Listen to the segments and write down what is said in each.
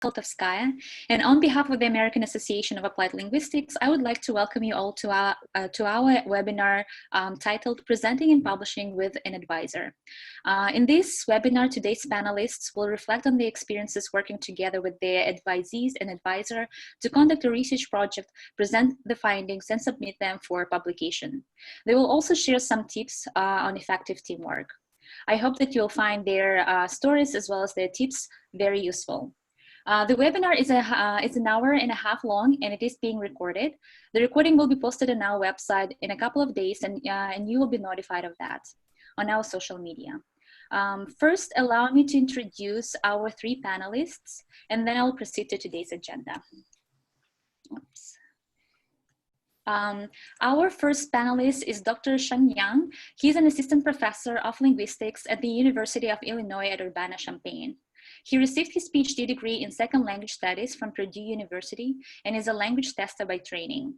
Koltovskaya, and on behalf of the American Association of Applied Linguistics, I would like to welcome you all to our webinar titled Presenting and Publishing with an Advisor. In this webinar, today's panelists will reflect on the experiences working together with their advisees and advisor to conduct a research project, present the findings, and submit them for publication. They will also share some tips on effective teamwork. I hope that you'll find their stories as well as their tips very useful. The webinar is an hour and a half long, and it is being recorded. The recording will be posted on our website in a couple of days, and you will be notified of that on our social media. First, allow me to introduce our three panelists, and then I'll proceed to today's agenda. Oops. Our first panelist is Dr. Shang Yang. He's an assistant professor of linguistics at the University of Illinois at Urbana-Champaign. He received his PhD degree in second language studies from Purdue University and is a language tester by training.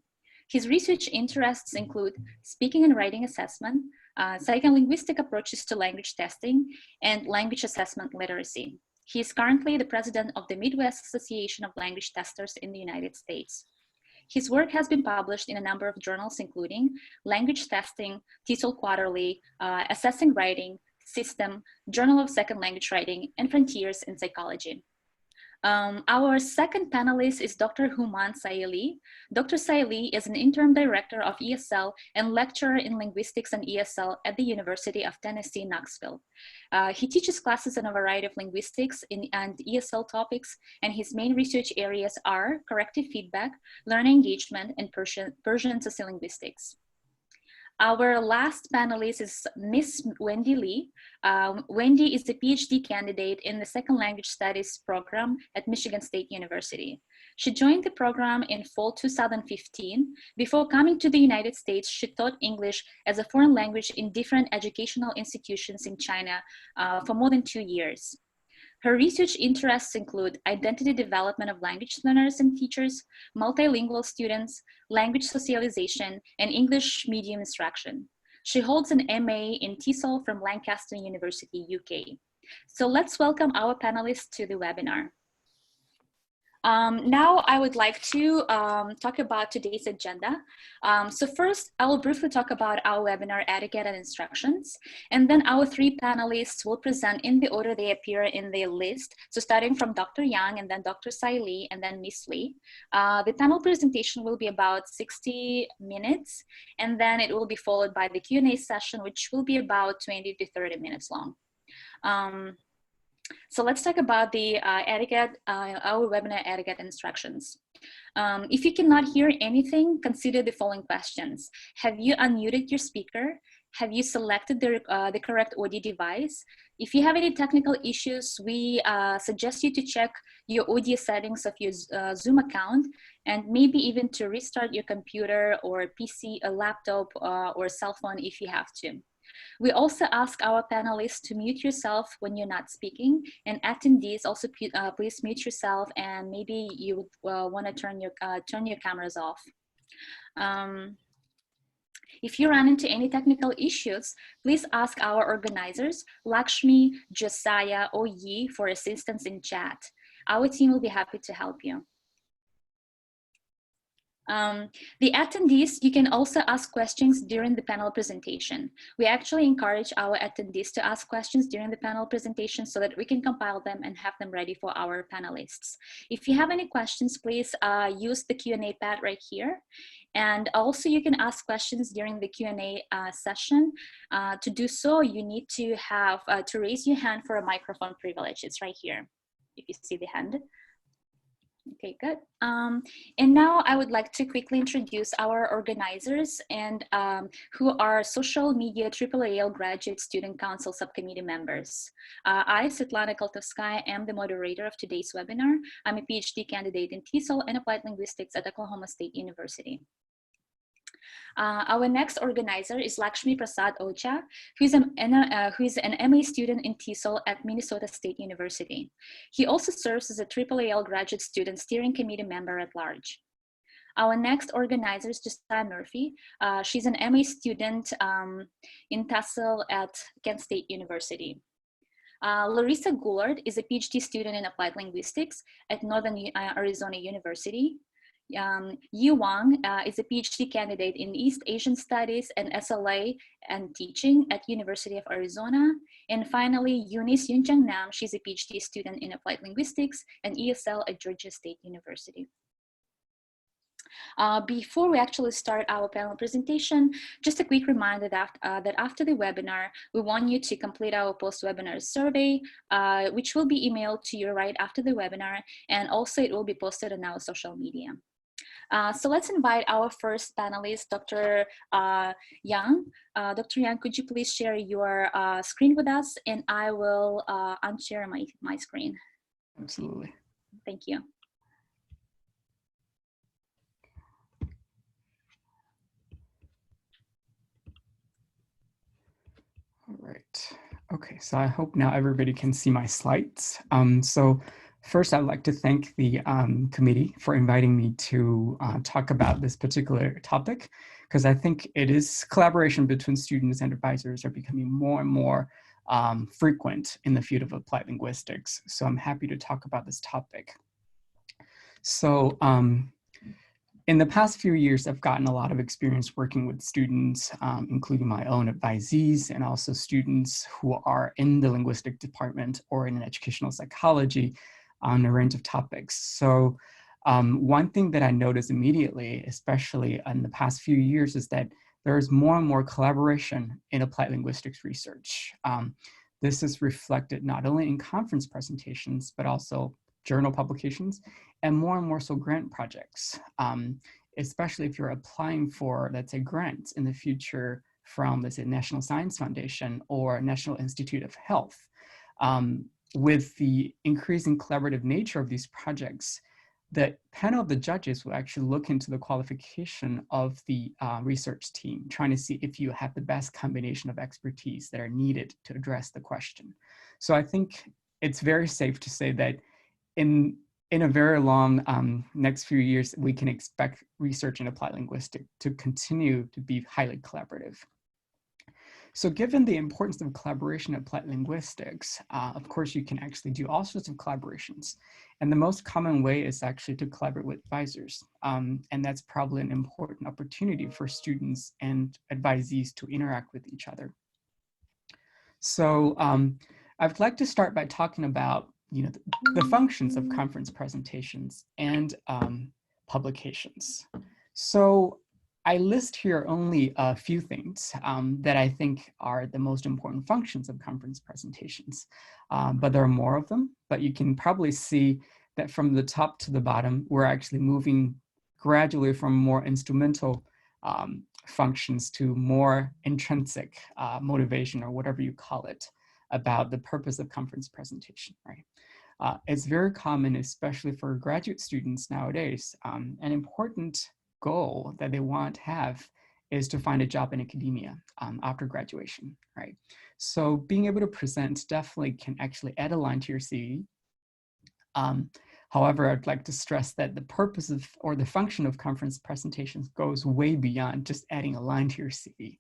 His research interests include speaking and writing assessment, psycholinguistic approaches to language testing, and language assessment literacy. He is currently the president of the Midwest Association of Language Testers in the United States. His work has been published in a number of journals, including Language Testing, TESOL Quarterly, Assessing Writing, System, Journal of Second Language Writing, and Frontiers in Psychology. Our second panelist is Dr. Houman Saili. Dr. Saili is an interim director of ESL and lecturer in linguistics and ESL at the University of Tennessee, Knoxville. He teaches classes on a variety of linguistics and ESL topics, and his main research areas are corrective feedback, learner engagement, and Persian sociolinguistics. Our last panelist is Miss Wendy Lee. Wendy is a PhD candidate in the Second Language Studies program at Michigan State University. She joined the program in fall 2015. Before coming to the United States, she taught English as a foreign language in different educational institutions in China for more than 2 years. Her research interests include identity development of language learners and teachers, multilingual students, language socialization, and English medium instruction. She holds an MA in TESOL from Lancaster University, UK. So let's welcome our panelists to the webinar. Now I would like to talk about today's agenda. So first, I will briefly talk about our webinar etiquette and instructions, and then our three panelists will present in the order they appear in the list. So starting from Dr. Yang, and then Dr. Saili, and then Miss Lee. The panel presentation will be about 60 minutes, and then it will be followed by the Q&A session, which will be about 20 to 30 minutes long. So let's talk about the etiquette, our webinar etiquette instructions. If you cannot hear anything, consider the following questions. Have you unmuted your speaker? Have you selected the correct audio device? If you have any technical issues, we suggest you to check your audio settings of your Zoom account, and maybe even to restart your computer or PC, a laptop, or cell phone if you have to. We also ask our panelists to mute yourself when you're not speaking, and attendees also please mute yourself, and maybe you would want to turn your cameras off. If you run into any technical issues, please ask our organizers, Lakshmi, Josiah, or Yi, for assistance in chat. Our team will be happy to help you. The attendees, you can also ask questions during the panel presentation. We actually encourage our attendees to ask questions during the panel presentation so that we can compile them and have them ready for our panelists. If you have any questions, please use the Q&A pad right here. And also you can ask questions during the Q&A session. To do so, you need to have to raise your hand for a microphone privilege. It's right here, if you see the hand. Okay, good. And now I would like to quickly introduce our organizers and who are social media AAAL Graduate Student Council Subcommittee members. I, Svetlana Koltovskaya, am the moderator of today's webinar. I'm a PhD candidate in TESOL and Applied Linguistics at Oklahoma State University. Our next organizer is Lakshmi Prasad Ocha, who is an MA student in TESOL at Minnesota State University. He also serves as a AAAL Graduate Student Steering Committee member at large. Our next organizer is Josiah Murphy. She's an MA student in TESOL at Kent State University. Larissa Goulart is a PhD student in applied linguistics at Northern Arizona University. Yu Wang is a PhD candidate in East Asian Studies and SLA and teaching at University of Arizona. And finally, Eunice Yunchang Nam, she's a PhD student in applied linguistics and ESL at Georgia State University. Before we actually start our panel presentation, just a quick reminder that after the webinar, we want you to complete our post-webinar survey, which will be emailed to you right after the webinar, and also it will be posted on our social media. So let's invite our first panelist, Dr. Yang. Dr. Yang, could you please share your screen with us, and I will unshare my screen. Absolutely. Thank you. All right. Okay, so I hope now everybody can see my slides. So first, I'd like to thank the committee for inviting me to talk about this particular topic, because I think it is collaboration between students and advisors are becoming more and more frequent in the field of applied linguistics. So I'm happy to talk about this topic. So in the past few years, I've gotten a lot of experience working with students, including my own advisees and also students who are in the linguistic department or in educational psychology on a range of topics. So one thing that I noticed immediately, especially in the past few years, is that there is more and more collaboration in applied linguistics research. This is reflected not only in conference presentations, but also journal publications, and more so grant projects, especially if you're applying for, let's say, grants in the future from, let's say, National Science Foundation or National Institute of Health. With the increasing collaborative nature of these projects, the panel of the judges will actually look into the qualification of the research team, trying to see if you have the best combination of expertise that are needed to address the question. So I think it's very safe to say that in a very long next few years, we can expect research in applied linguistics to continue to be highly collaborative. So given the importance of collaboration in applied linguistics, of course, you can actually do all sorts of collaborations. And the most common way is actually to collaborate with advisors. And that's probably an important opportunity for students and advisees to interact with each other. So I'd like to start by talking about the functions of conference presentations and publications. So I list here only a few things that I think are the most important functions of conference presentations, but there are more of them. But you can probably see that from the top to the bottom, we're actually moving gradually from more instrumental functions to more intrinsic motivation, or whatever you call it, about the purpose of conference presentation, right? It's very common, especially for graduate students nowadays. An important goal that they want to have is to find a job in academia after graduation, right? So being able to present definitely can actually add a line to your CV. However, I'd like to stress that the purpose of, or the function of conference presentations goes way beyond just adding a line to your CV.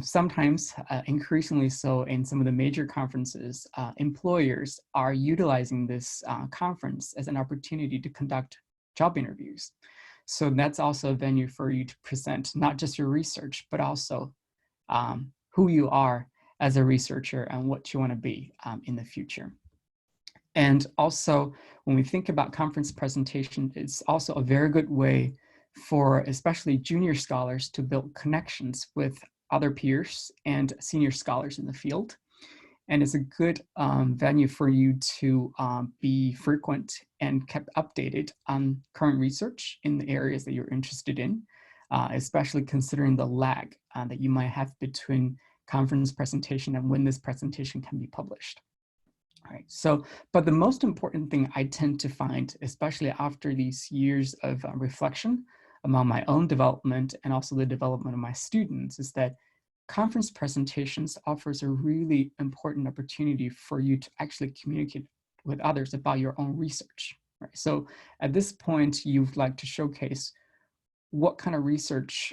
Sometimes, increasingly so in some of the major conferences, employers are utilizing this conference as an opportunity to conduct job interviews. So that's also a venue for you to present not just your research, but also who you are as a researcher and what you want to be in the future. And also, when we think about conference presentation, it's also a very good way for especially junior scholars to build connections with other peers and senior scholars in the field. And it's a good venue for you to be frequent and kept updated on current research in the areas that you're interested in, especially considering the lag that you might have between conference presentation and when this presentation can be published. All right, so, but the most important thing I tend to find, especially after these years of reflection among my own development and also the development of my students, is that conference presentations offers a really important opportunity for you to actually communicate with others about your own research. Right? So at this point, you'd like to showcase what kind of research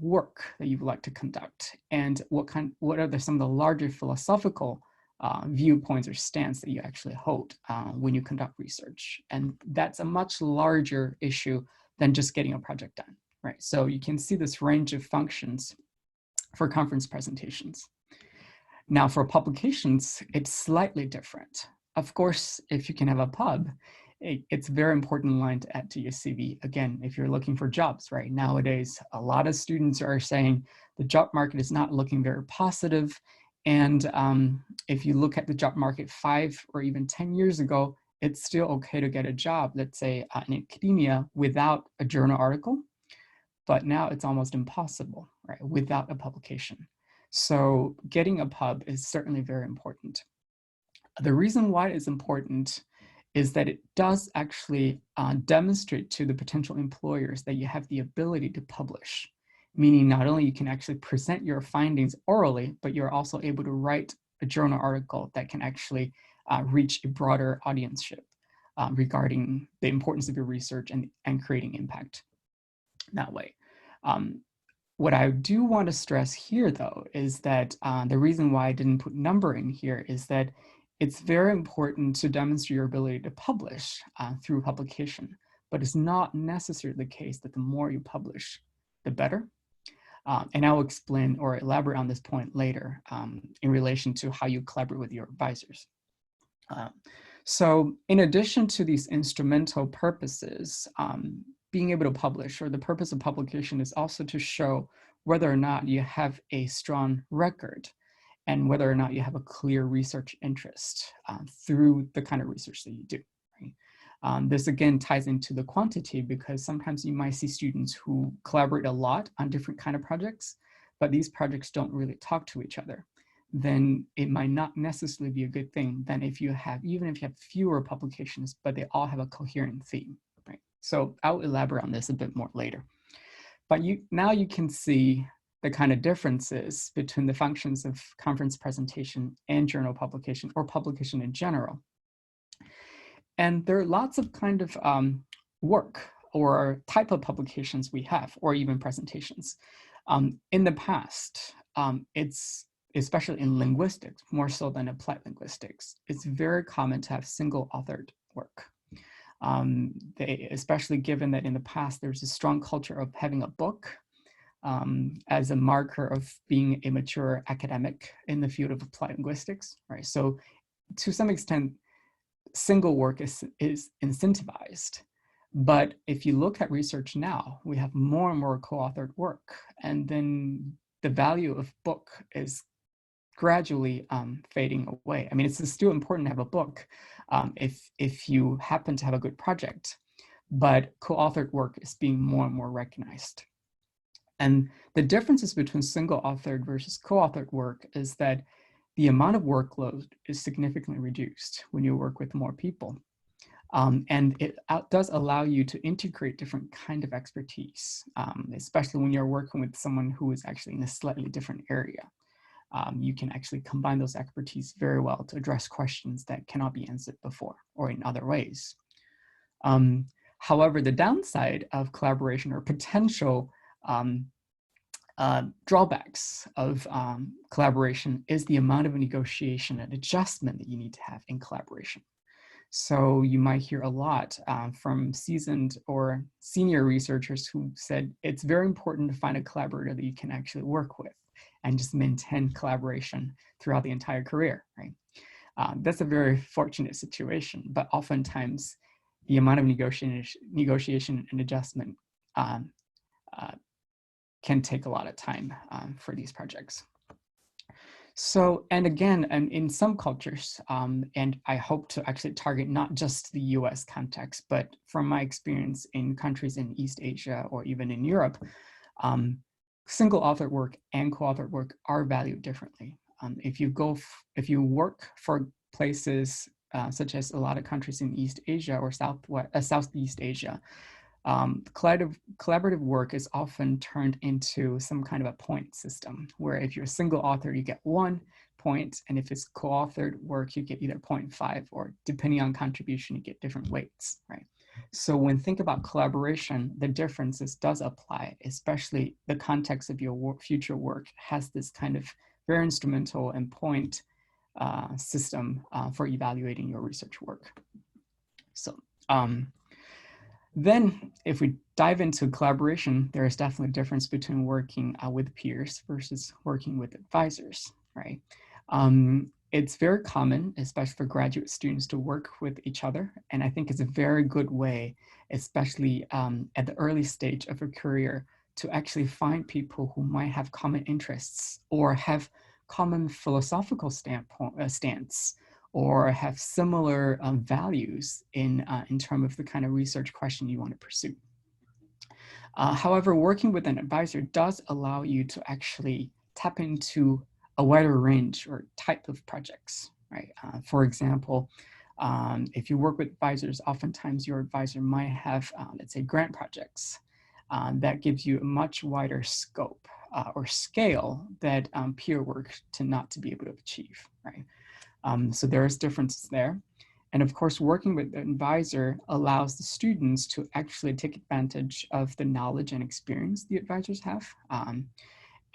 work that you would like to conduct, and what are some of the larger philosophical viewpoints or stance that you actually hold when you conduct research. And that's a much larger issue than just getting a project done, right? So you can see this range of functions for conference presentations. Now for publications, it's slightly different. Of course, if you can have a pub, it's a very important line to add to your CV. Again, if you're looking for jobs, right? Nowadays, a lot of students are saying the job market is not looking very positive. And if you look at the job market 5 or even 10 years ago, it's still okay to get a job, let's say in academia without a journal article. But now it's almost impossible, right? Without a publication. So getting a pub is certainly very important. The reason why it's important is that it does actually demonstrate to the potential employers that you have the ability to publish, meaning not only you can actually present your findings orally, but you're also able to write a journal article that can actually reach a broader audienceship regarding the importance of your research and creating impact that way. What I do want to stress here, though, is that the reason why I didn't put number in here is that it's very important to demonstrate your ability to publish through publication, but it's not necessarily the case that the more you publish, the better. And I'll explain or elaborate on this point later in relation to how you collaborate with your advisors. So in addition to these instrumental purposes, being able to publish, or the purpose of publication is also to show whether or not you have a strong record and whether or not you have a clear research interest through the kind of research that you do. Right? This again ties into the quantity, because sometimes you might see students who collaborate a lot on different kind of projects, but these projects don't really talk to each other. Then it might not necessarily be a good thing than if you have, even if you have fewer publications, but they all have a coherent theme. So I'll elaborate on this a bit more later. But now you can see the kind of differences between the functions of conference presentation and journal publication, or publication in general. And there are lots of kind of work or type of publications we have, or even presentations. In the past, it's especially in linguistics, more so than applied linguistics, it's very common to have single authored work. Especially given that in the past, there's a strong culture of having a book as a marker of being a mature academic in the field of applied linguistics, right? So to some extent, single work is incentivized. But if you look at research now, we have more and more co-authored work, and then the value of book is gradually fading away. I mean, it's still important to have a book if you happen to have a good project, but co-authored work is being more and more recognized. And the differences between single-authored versus co-authored work is that the amount of workload is significantly reduced when you work with more people. And it does allow you to integrate different kind of expertise, especially when you're working with someone who is actually in a slightly different area. You can actually combine those expertise very well to address questions that cannot be answered before or in other ways. However, the downside of collaboration, or potential drawbacks of collaboration, is the amount of negotiation and adjustment that you need to have in collaboration. So you might hear a lot from seasoned or senior researchers who said it's very important to find a collaborator that you can actually work with and just maintain collaboration throughout the entire career, right? That's a very fortunate situation, but oftentimes the amount of negotiation and adjustment can take a lot of time for these projects. So, and again, in some cultures, and I hope to actually target not just the US context, but from my experience in countries in East Asia or even in Europe, single author work and co-authored work are valued differently. If you work for places such as a lot of countries in East Asia or Southeast Asia, collaborative work is often turned into some kind of a point system, where if you're a single author, you get 1 point, and if it's co-authored work, you get either 0.5, or depending on contribution, you get different weights, right? So when think about collaboration, the differences does apply, especially the context of your future work has this kind of very instrumental and point system for evaluating your research work. So then if we dive into collaboration, there is definitely a difference between working with peers versus working with advisors, right? It's very common, especially for graduate students, to work with each other. And I think it's a very good way, especially at the early stage of a career, to actually find people who might have common interests or have common philosophical stance or have similar values in terms of the kind of research question you want to pursue. However, working with an advisor does allow you to actually tap into a wider range or type of projects, right? For example, if you work with advisors, oftentimes your advisor might have, let's say, grant projects that gives you a much wider scope or scale that peer work tend not to be able to achieve, right? So there's differences there. And of course, working with an advisor allows the students to actually take advantage of the knowledge and experience the advisors have.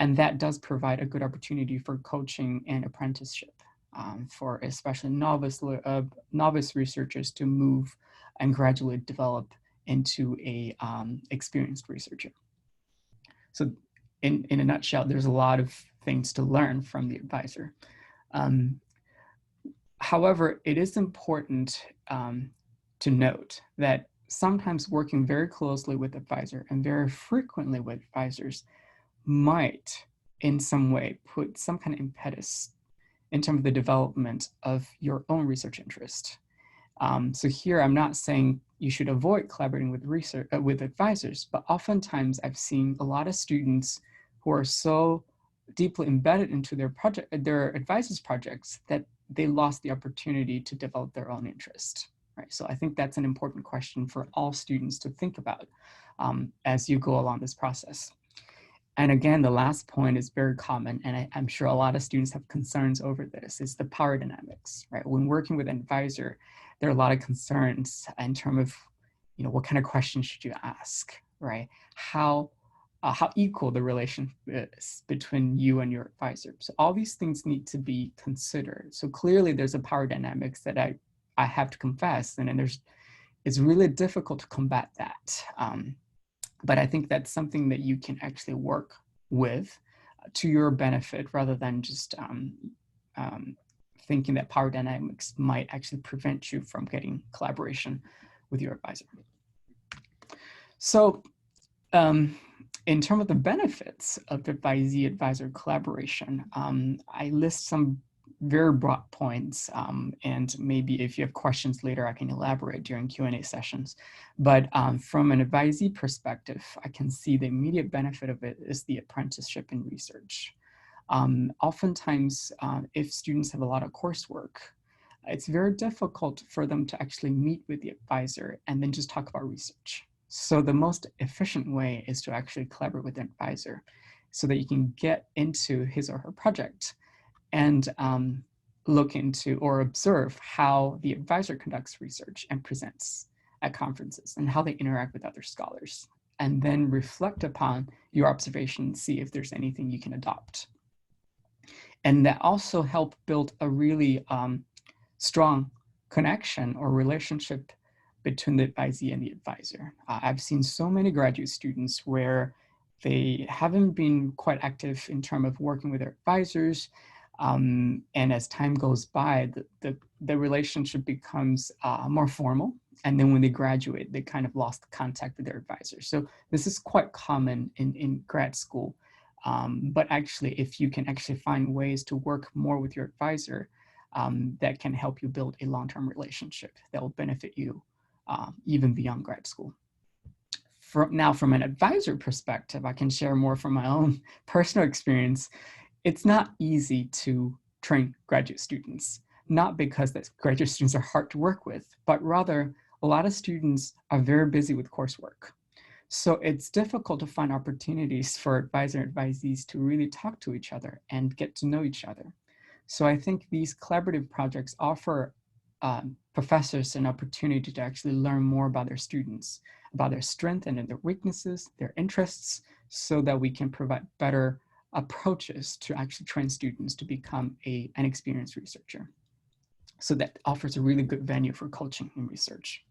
And that does provide a good opportunity for coaching and apprenticeship for especially novice researchers to move and gradually develop into a experienced researcher. So in a nutshell, there's a lot of things to learn from the advisor. However, it is important to note that sometimes working very closely with advisor and very frequently with advisors might in some way put some kind of impetus in terms of the development of your own research interest. So here I'm not saying you should avoid collaborating with advisors, but oftentimes I've seen a lot of students who are so deeply embedded into their advisors' projects that they lost the opportunity to develop their own interest. Right? So I think that's an important question for all students to think about as you go along this process. And again, the last point is very common, and I'm sure a lot of students have concerns over this, is the power dynamics, right? When working with an advisor, there are a lot of concerns in terms of, what kind of questions should you ask, right? How equal the relation is between you and your advisor. So all these things need to be considered. So clearly there's a power dynamics that I have to confess, and then it's really difficult to combat that. But I think that's something that you can actually work with to your benefit rather than just thinking that power dynamics might actually prevent you from getting collaboration with your advisor. So in terms of the benefits of advisee-advisor collaboration, I list some very broad points, and maybe if you have questions later, I can elaborate during Q&A sessions. But from an advisee perspective, I can see the immediate benefit of it is the apprenticeship in research. Oftentimes, if students have a lot of coursework, it's very difficult for them to actually meet with the advisor and then just talk about research. So the most efficient way is to actually collaborate with an advisor so that you can get into his or her project and look into or observe how the advisor conducts research and presents at conferences and how they interact with other scholars, and then reflect upon your observation and see if there's anything you can adopt. And that also help build a really strong connection or relationship between the advisee and the advisor. I've seen so many graduate students where they haven't been quite active in terms of working with their advisors, and as time goes by, the relationship becomes more formal. And then when they graduate, they kind of lost contact with their advisor. So this is quite common in grad school. But actually, if you can actually find ways to work more with your advisor, that can help you build a long-term relationship that will benefit you even beyond grad school. Now, from an advisor perspective, I can share more from my own personal experience. It's not easy to train graduate students, not because that graduate students are hard to work with, but rather a lot of students are very busy with coursework. So it's difficult to find opportunities for advisor and advisees to really talk to each other and get to know each other. So I think these collaborative projects offer professors an opportunity to actually learn more about their students, about their strengths and their weaknesses, their interests, so that we can provide better approaches to actually train students to become an experienced researcher. So that offers a really good venue for coaching in research.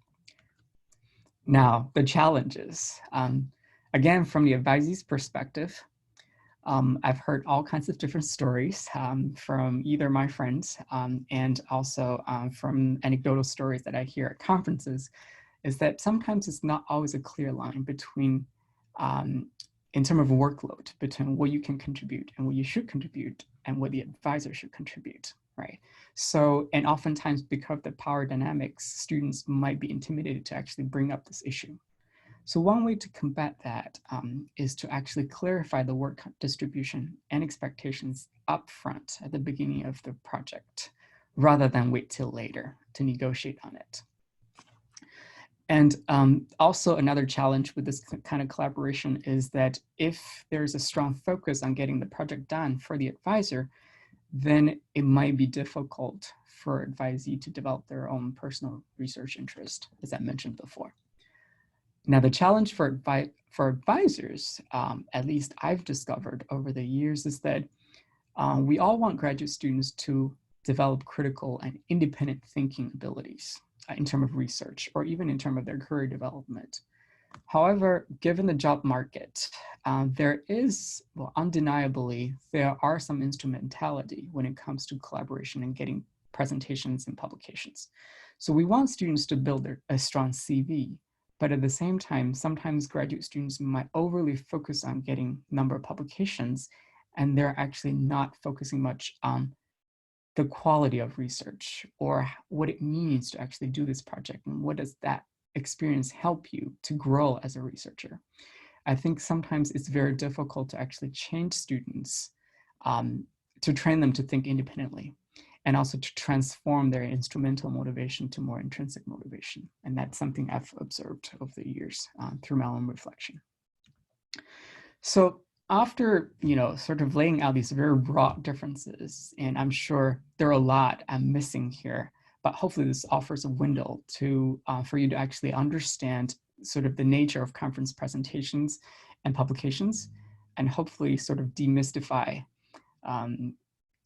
Now, the challenges. Again, from the advisee's perspective, I've heard all kinds of different stories from either my friends and also from anecdotal stories that I hear at conferences, is that sometimes it's not always a clear line between, in terms of workload, between what you can contribute and what you should contribute and what the advisor should contribute, right? So, and oftentimes because of the power dynamics, students might be intimidated to actually bring up this issue. So one way to combat that is to actually clarify the work distribution and expectations upfront at the beginning of the project, rather than wait till later to negotiate on it. And also another challenge with this kind of collaboration is that if there's a strong focus on getting the project done for the advisor, then it might be difficult for advisee to develop their own personal research interest, as I mentioned before. Now, the challenge for advisors, at least I've discovered over the years, is that we all want graduate students to develop critical and independent thinking abilities in terms of research, or even in terms of their career development. However, given the job market, there is, well, undeniably, there are some instrumentality when it comes to collaboration and getting presentations and publications. So we want students to build a strong CV, but at the same time, sometimes graduate students might overly focus on getting number of publications, and they're actually not focusing much on the quality of research or what it means to actually do this project, and what does that experience help you to grow as a researcher. I think sometimes it's very difficult to actually change students, to train them to think independently, and also to transform their instrumental motivation to more intrinsic motivation. And that's something I've observed over the years through my own reflection. So after, sort of laying out these very broad differences, and I'm sure there are a lot I'm missing here, but hopefully this offers a window to for you to actually understand sort of the nature of conference presentations and publications, and hopefully sort of demystify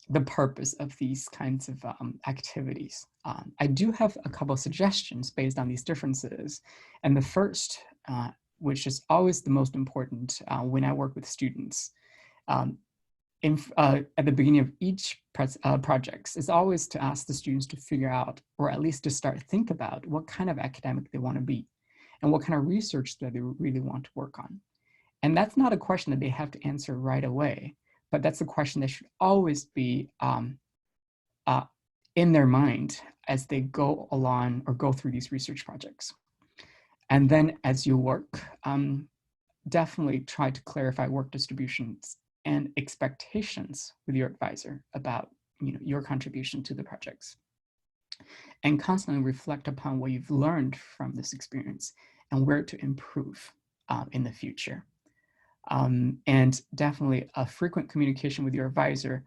the purpose of these kinds of activities. I do have a couple of suggestions based on these differences. And the first, which is always the most important when I work with students, at the beginning of each projects, is always to ask the students to figure out, or at least to start think about, what kind of academic they want to be and what kind of research that they really want to work on. And that's not a question that they have to answer right away, but that's a question that should always be in their mind as they go along or go through these research projects. And then as you work, definitely try to clarify work distributions and expectations with your advisor about your contribution to the projects. And constantly reflect upon what you've learned from this experience and where to improve in the future. And definitely a frequent communication with your advisor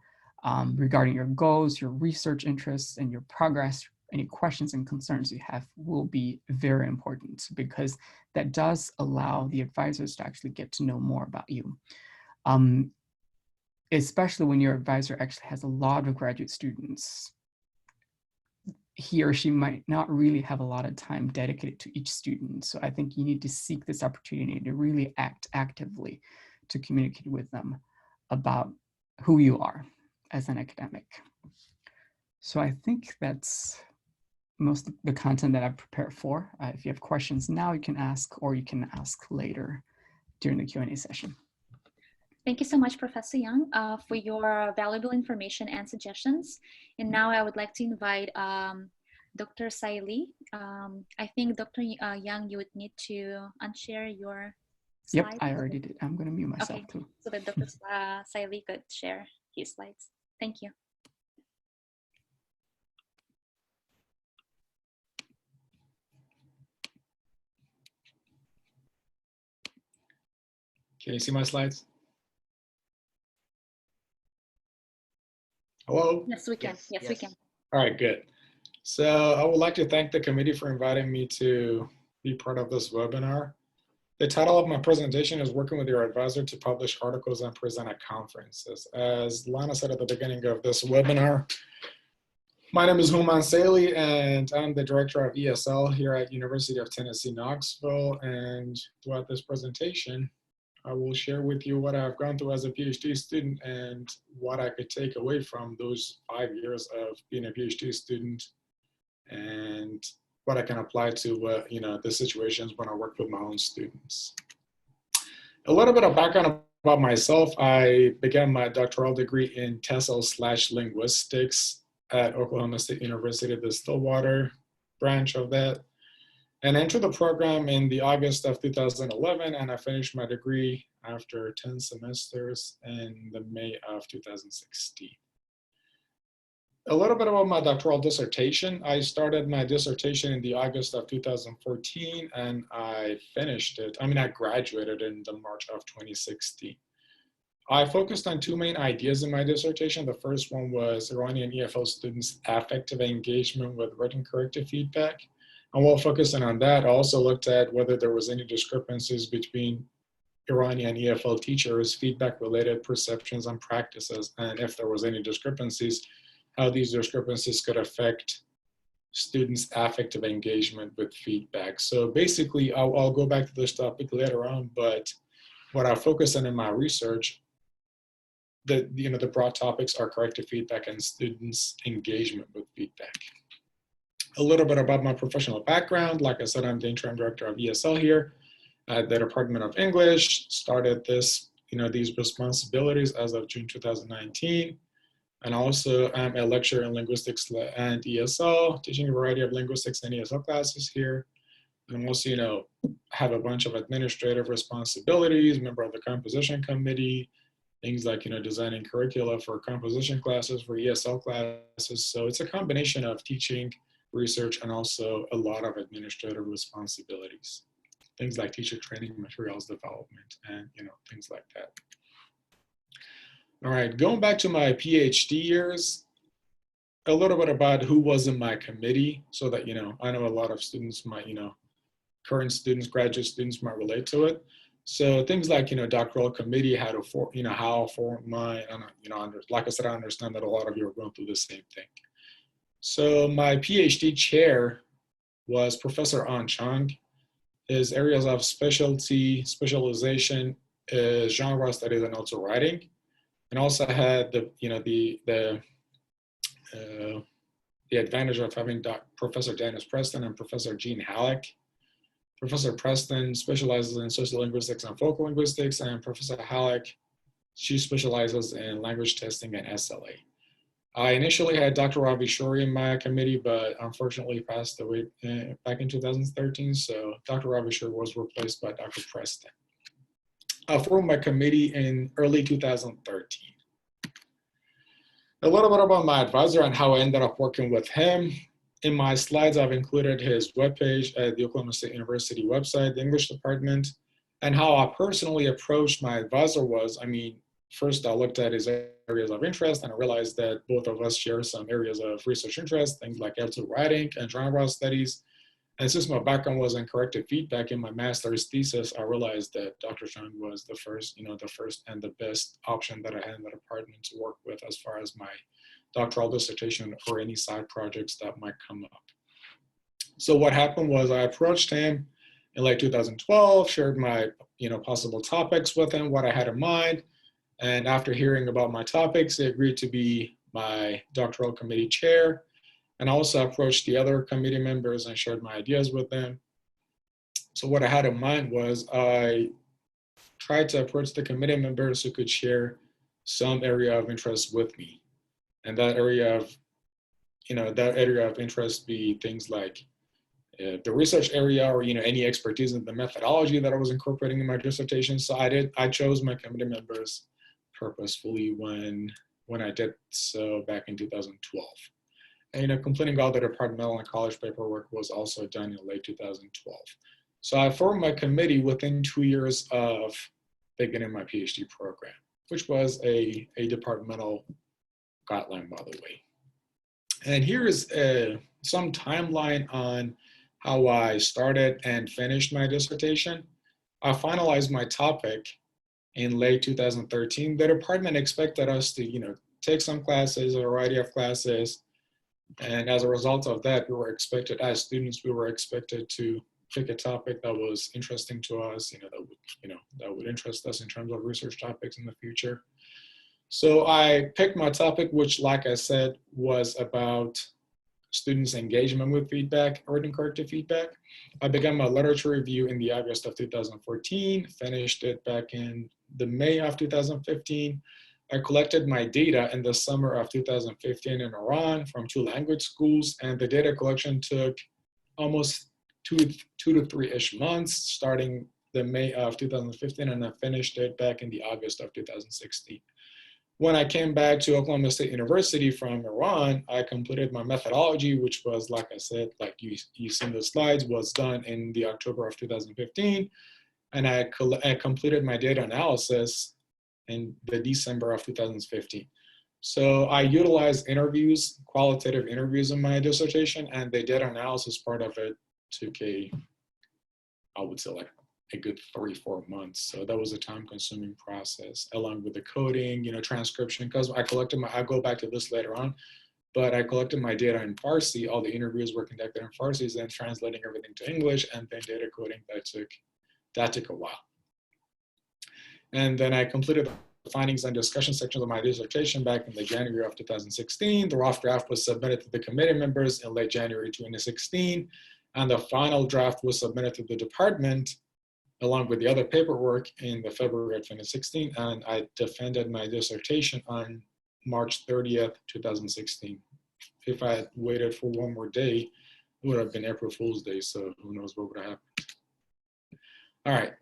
regarding your goals, your research interests, and your progress. Any questions and concerns you have will be very important, because that does allow the advisors to actually get to know more about you. Especially when your advisor actually has a lot of graduate students, he or she might not really have a lot of time dedicated to each student. So I think you need to seek this opportunity to really act actively to communicate with them about who you are as an academic. So I think that's most of the content that I've prepared for. If you have questions now, you can ask, or you can ask later during the Q&A session. Thank you so much, Professor Yang, for your valuable information and suggestions. And now I would like to invite Dr. Sai Lee. I think Dr. Yang, you would need to unshare your slides. Yep, I already did. I'm going to mute myself too. So that Dr. Sai Lee could share his slides. Thank you. Can you see my slides? Hello? Yes, we can. Yes, we can. All right, good. So I would like to thank the committee for inviting me to be part of this webinar. The title of my presentation is Working with Your Advisor to Publish Articles and Present at Conferences. As Lana said at the beginning of this webinar, my name is Human Saley, and I'm the Director of ESL here at University of Tennessee, Knoxville. And throughout this presentation, I will share with you what I've gone through as a PhD student and what I could take away from those 5 years of being a PhD student, and what I can apply to the situations when I work with my own students. A little bit of background about myself. I began my doctoral degree in TESOL/linguistics at Oklahoma State University, the Stillwater branch of that, and entered the program in the August of 2011, and I finished my degree after 10 semesters in the May of 2016. A little bit about my doctoral dissertation. I started my dissertation in the August of 2014, and I finished it. I graduated in the March of 2016. I focused on two main ideas in my dissertation. The first one was Iranian EFL students' affective engagement with written corrective feedback. And while focusing on that, I also looked at whether there was any discrepancies between Iranian EFL teachers' feedback-related perceptions and practices, and if there was any discrepancies, how these discrepancies could affect students' affective engagement with feedback. So basically, I'll go back to this topic later on, but what I focus on in my research, the broad topics are corrective feedback and students' engagement with feedback. A little bit about my professional background. Like I said, I'm the interim director of ESL here at the Department of English. Started these responsibilities as of June 2019. And also I'm a lecturer in linguistics and ESL, teaching a variety of linguistics and ESL classes here. And I'm also, have a bunch of administrative responsibilities, member of the composition committee, things like, designing curricula for composition classes, for ESL classes. So it's a combination of teaching, research, and also a lot of administrative responsibilities. Things like teacher training, materials development, and, things like that. All right, going back to my PhD years, a little bit about who was in my committee so that, I know a lot of students might, current students, graduate students might relate to it. So things like, doctoral committee, how to form my, like I said, I understand that a lot of you are going through the same thing. So my PhD chair was Professor An Chang. His areas of specialization is genre studies and also writing. And also had the advantage of having Professor Dennis Preston and Professor Jean Halleck. Professor Preston specializes in sociolinguistics and focal linguistics, and Professor Halleck, she specializes in language testing and SLA. I initially had Dr. Ravi Shori in my committee, but unfortunately passed away back in 2013, so Dr. Ravi Shori was replaced by Dr. Preston. I formed my committee in early 2013. A little bit about my advisor and how I ended up working with him. In my slides, I've included his webpage at the Oklahoma State University website, the English department, and how I personally approached my advisor was, first I looked at his areas of interest, and I realized that both of us share some areas of research interest, things like L2 writing and genre studies. And since my background was in corrective feedback in my master's thesis, I realized that Dr. Chang was the first and the best option that I had in the department to work with as far as my doctoral dissertation or any side projects that might come up. So what happened was I approached him in late 2012, shared my possible topics with him, what I had in mind. And after hearing about my topics, he agreed to be my doctoral committee chair. And I also approached the other committee members and shared my ideas with them. So what I had in mind was I tried to approach the committee members who could share some area of interest with me. And that area of interest be things like the research area or any expertise in the methodology that I was incorporating in my dissertation. So I chose my committee members purposefully when I did so back in 2012. And completing all the departmental and college paperwork was also done in late 2012. So I formed my committee within 2 years of beginning my PhD program, which was a departmental guideline, by the way. And here is some timeline on how I started and finished my dissertation. I finalized my topic in late 2013. The department expected us to, take some classes, a variety of classes. And as a result of that, we were expected, as students, we were expected to pick a topic that was interesting to us, that would interest us in terms of research topics in the future. So I picked my topic, which, like I said, was about students' engagement with feedback, written corrective feedback. I began my literature review in the August of 2014, finished it back in the May of 2015. I collected my data in the summer of 2015 in Iran from 2 language schools, and the data collection took almost two to three-ish months, starting the May of 2015, and I finished it back in the August of 2016. When I came back to Oklahoma State University from Iran, I completed my methodology, which was, like I said, like you see in the slides, was done in the October of 2015. And I completed my data analysis in the December of 2015. So I utilized interviews, qualitative interviews in my dissertation, and the data analysis part of it took I would say like a good 3-4 months. So that was a time-consuming process, along with the coding, transcription, because I'll go back to this later on, but I collected my data in Farsi. All the interviews were conducted in Farsi, then translating everything to English, and then data coding, that took a while. And then I completed the findings and discussion sections of my dissertation back in the January of 2016. The rough draft was submitted to the committee members in late January 2016, and the final draft was submitted to the department along with the other paperwork in the February of 2016, and I defended my dissertation on March 30th, 2016. If I had waited for one more day, it would have been April Fool's Day, so who knows what would have happened. All right,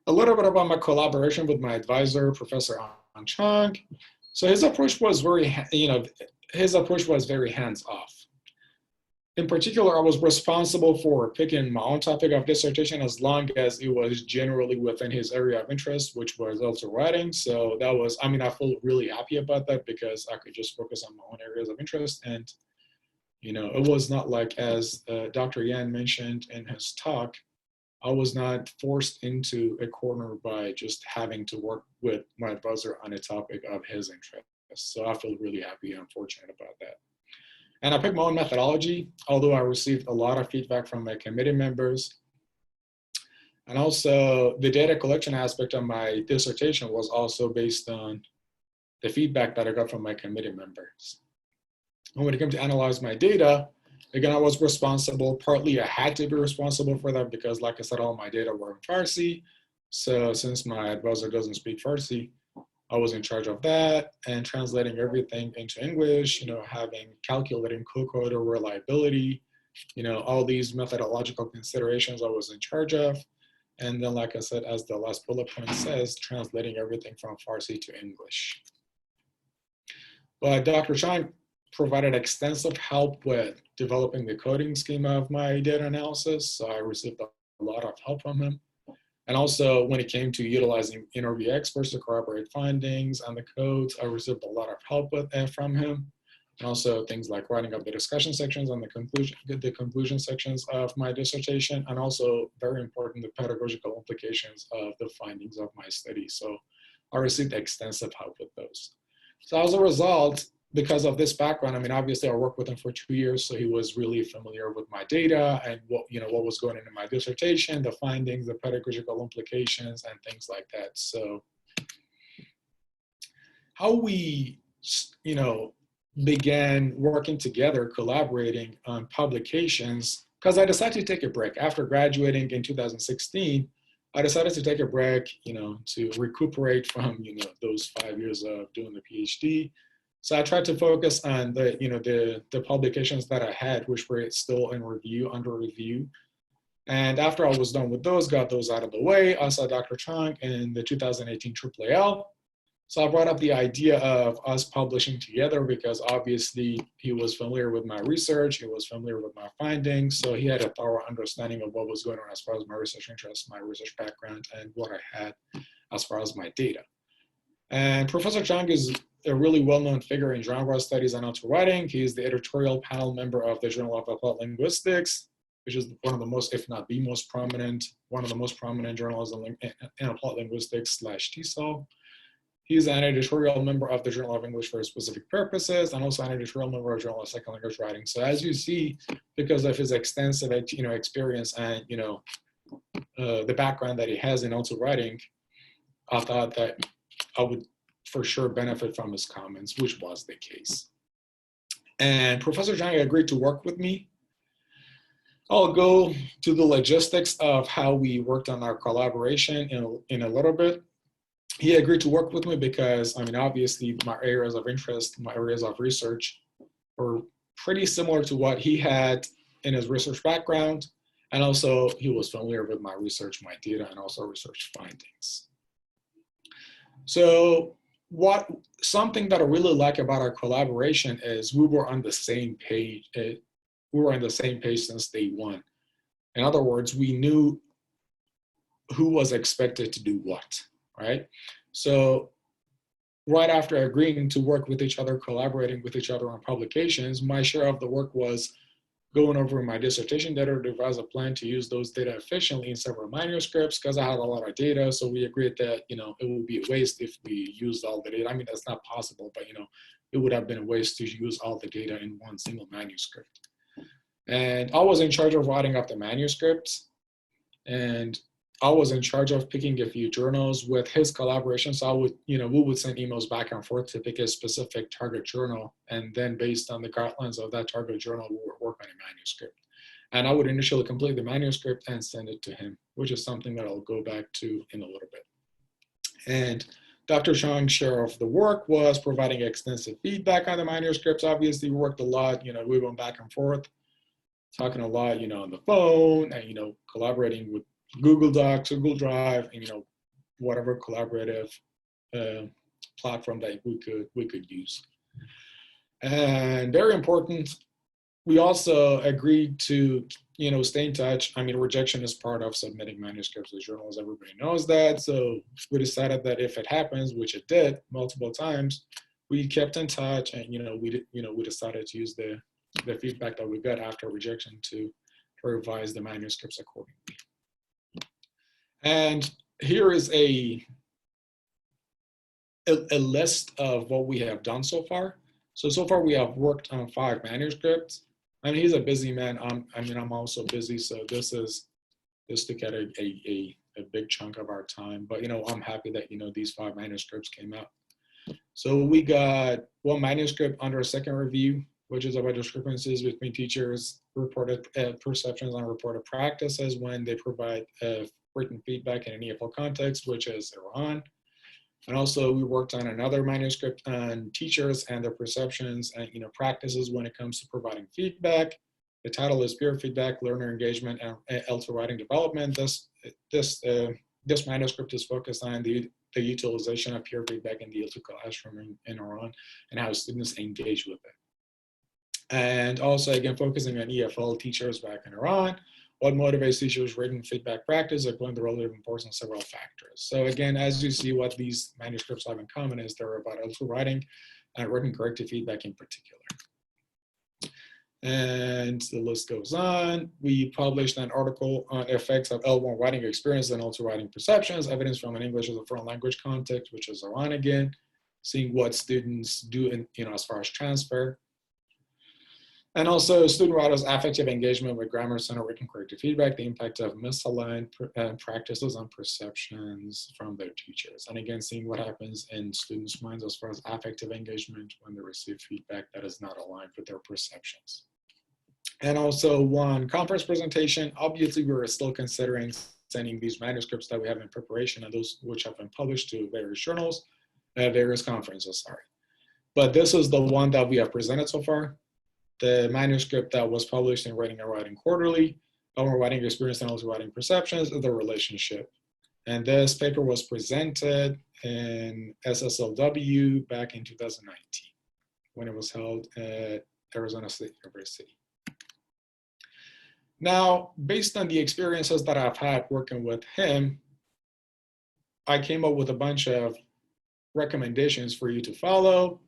a little bit about my collaboration with my advisor, Professor An Chang. So his approach was very hands-off. In particular, I was responsible for picking my own topic of dissertation as long as it was generally within his area of interest, which was also writing. So that was, I feel really happy about that because I could just focus on my own areas of interest. And, it was not like, as Dr. Yan mentioned in his talk, I was not forced into a corner by just having to work with my advisor on a topic of his interest. So I feel really happy and fortunate about that. And I picked my own methodology, although I received a lot of feedback from my committee members. And also the data collection aspect of my dissertation was also based on the feedback that I got from my committee members. And when it came to analyze my data, again, I was responsible, partly I had to be responsible for that because, like I said, all my data were in Farsi. So since my advisor doesn't speak Farsi, I was in charge of that and translating everything into English, calculating co-codor reliability, all these methodological considerations I was in charge of. And then, like I said, as the last bullet point says, translating everything from Farsi to English. But Dr. Chang provided extensive help with developing the coding schema of my data analysis. So I received a lot of help from him. And also when it came to utilizing interview experts to corroborate findings and the codes, I received a lot of help from him. And also things like writing up the discussion sections and the conclusion sections of my dissertation, and also very important, the pedagogical implications of the findings of my study. So I received extensive help with those. So as a result, because of this background, obviously I worked with him for 2 years, so he was really familiar with my data and what was going into my dissertation, the findings, the pedagogical implications, and things like that. So how we, began working together, collaborating on publications, because I decided to take a break. After graduating in 2016, I decided to take a break, to recuperate from, those 5 years of doing the PhD. So I tried to focus on the publications that I had, which were still in review, under review. And after I was done with those, got those out of the way, I saw Dr. Chang in the 2018 AAAL. So I brought up the idea of us publishing together because obviously he was familiar with my research, he was familiar with my findings, so he had a thorough understanding of what was going on as far as my research interests, my research background, and what I had as far as my data. And Professor Chang is a really well-known figure in genre studies and auto writing. He is the editorial panel member of the Journal of Applied Linguistics, which is one of the most, if not the most prominent, one of the most prominent journals in applied linguistics / TESOL. He's an editorial member of the Journal of English for Specific Purposes, and also an editorial member of Journal of Second Language Writing. So as you see, because of his extensive, experience and, the background that he has in also writing, I thought that I would for sure benefit from his comments, which was the case. And Professor Zhang agreed to work with me. I'll go to the logistics of how we worked on our collaboration in a little bit. He agreed to work with me because, obviously my areas of interest, my areas of research were pretty similar to what he had in his research background. And also he was familiar with my research, my data, and also research findings. So something that I really like about our collaboration is we were on the same page. We were on the same page since day one. In other words, we knew who was expected to do what, right? So right after agreeing to work with each other, collaborating with each other on publications, my share of the work was going over my dissertation data to devise a plan to use those data efficiently in several manuscripts, because I had a lot of data. So we agreed that, it would be a waste if we used all the data. That's not possible, but, it would have been a waste to use all the data in one single manuscript. And I was in charge of writing up the manuscripts, and I was in charge of picking a few journals with his collaboration. So I would, we would send emails back and forth to pick a specific target journal. And then based on the guidelines of that target journal, we would work on a manuscript. And I would initially complete the manuscript and send it to him, which is something that I'll go back to in a little bit. And Dr. Shang's share of the work was providing extensive feedback on the manuscripts. Obviously, we worked a lot, we went back and forth, talking a lot, on the phone and, collaborating with Google Docs, Google Drive, and, whatever collaborative platform that we could use. And very important, we also agreed to, stay in touch. Rejection is part of submitting manuscripts to journals. Everybody knows that. So we decided that if it happens, which it did multiple times, we kept in touch, and we decided to use the feedback that we got after rejection to revise the manuscripts accordingly. And here is a list of what we have done so far. So far we have worked on 5 manuscripts. He's a busy man. I'm also busy. So this took at a big chunk of our time. But, I'm happy that, these 5 manuscripts came out. So we got 1 manuscript under a second review, which is about discrepancies between teachers' reported perceptions and reported practices when they provide written feedback in an EFL context, which is Iran. And also we worked on another manuscript on teachers and their perceptions and practices when it comes to providing feedback. The title is Peer Feedback, Learner Engagement, and L2 Writing Development. This manuscript is focused on the utilization of peer feedback in the L2 classroom in Iran and how students engage with it. And also, again, focusing on EFL teachers back in Iran, what motivates teachers' written feedback practice, according to the relative importance of several factors. So again, as you see, what these manuscripts have in common is they're about L2 writing and written corrective feedback in particular. And the list goes on. We published an article on effects of L1 writing experience and L2 writing perceptions, evidence from an English as a foreign language context, which is Iran again, seeing what students do in, as far as transfer. And also student writers' affective engagement with grammar center written corrective feedback, the impact of misaligned practices on perceptions from their teachers. And again, seeing what happens in students' minds as far as affective engagement when they receive feedback that is not aligned with their perceptions. And also 1 conference presentation. Obviously, we're still considering sending these manuscripts that we have in preparation and those which have been published to various journals, various conferences, sorry. But this is the one that we have presented so far. The manuscript that was published in Writing and Writing Quarterly, Our Writing Experience and Also Writing Perceptions, the Relationship. And this paper was presented in SSLW back in 2019 when it was held at Arizona State University. Now, based on the experiences that I've had working with him, I came up with a bunch of recommendations for you to follow.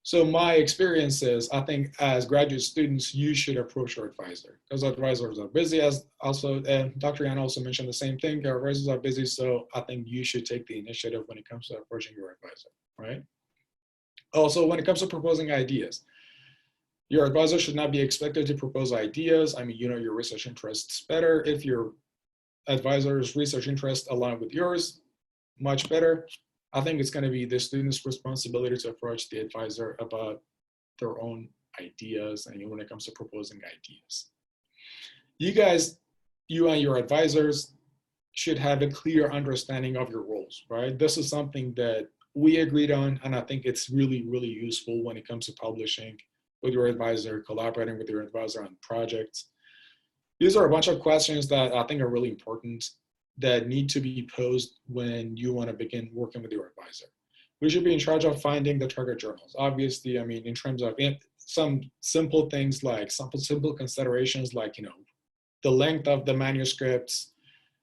So my experience is, I think as graduate students, you should approach your advisor, because advisors are busy, as also, Dr. Yan also mentioned the same thing, our advisors are busy, so I think you should take the initiative when it comes to approaching your advisor, right? Also, when it comes to proposing ideas, your advisor should not be expected to propose ideas. I mean, you know your research interests better. If your advisor's research interests align with yours, much better. I think it's going to be the student's responsibility to approach the advisor about their own ideas and when it comes to proposing ideas. You guys, you and your advisors should have a clear understanding of your roles, right? This is something that we agreed on, and I think it's really, really useful when it comes to publishing with your advisor, collaborating with your advisor on projects. These are a bunch of questions that I think are really important that need to be posed when you want to begin working with your advisor. We should be in charge of finding the target journals. Obviously, I mean, in terms of some simple things like simple considerations like, the length of the manuscripts,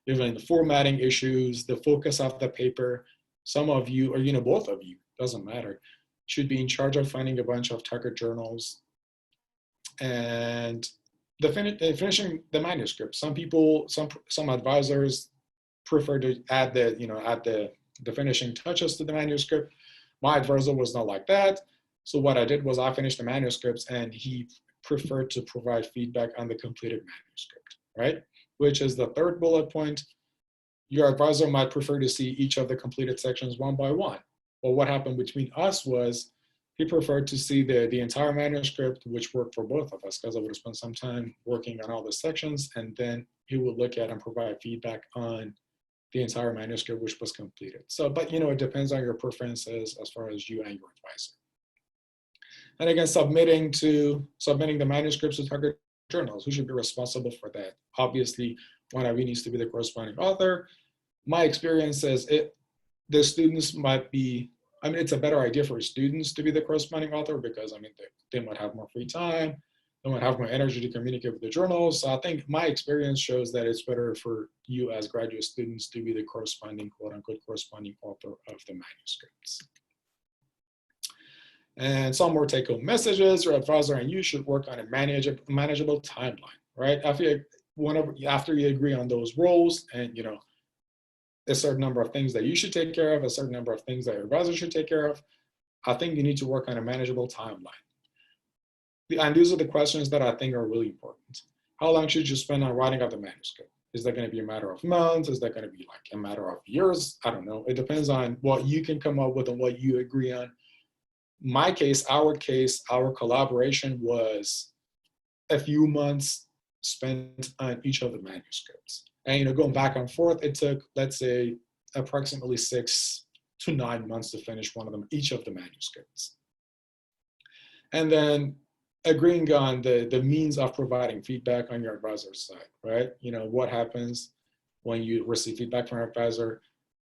even the formatting issues, the focus of the paper. Some of you, or both of you, doesn't matter, should be in charge of finding a bunch of target journals and finishing the manuscript. Some people, some advisors prefer to add the finishing touches to the manuscript. My advisor was not like that. So what I did was I finished the manuscripts and he preferred to provide feedback on the completed manuscript, right? Which is the third bullet point. Your advisor might prefer to see each of the completed sections one by one. But what happened between us was he preferred to see the entire manuscript, which worked for both of us because I would have spent some time working on all the sections, and then he would look at and provide feedback on the entire manuscript, which was completed. So, but it depends on your preferences as far as you and your advisor. And again, submitting the manuscripts to target journals. Who should be responsible for that? Obviously, one of you needs to be the corresponding author. My experience is the students might be, it's a better idea for students to be the corresponding author because, they might have more free time. They might have more energy to communicate with the journals. So I think my experience shows that it's better for you as graduate students to be the corresponding, quote unquote, corresponding author of the manuscripts. And some more take-home messages. Your advisor and you should work on a manageable timeline, right? After you agree on those roles and, a certain number of things that you should take care of, a certain number of things that your advisor should take care of, I think you need to work on a manageable timeline. And these are the questions that I think are really important. How long should you spend on writing up the manuscript? Is that going to be a matter of months? Is that going to be like a matter of years? I don't know. It depends on what you can come up with and what you agree on. Our collaboration was a few months spent on each of the manuscripts. And going back and forth, it took, let's say, approximately 6 to 9 months to finish each of the manuscripts. And then agreeing on the means of providing feedback on your advisor's side, right? What happens when you receive feedback from your advisor?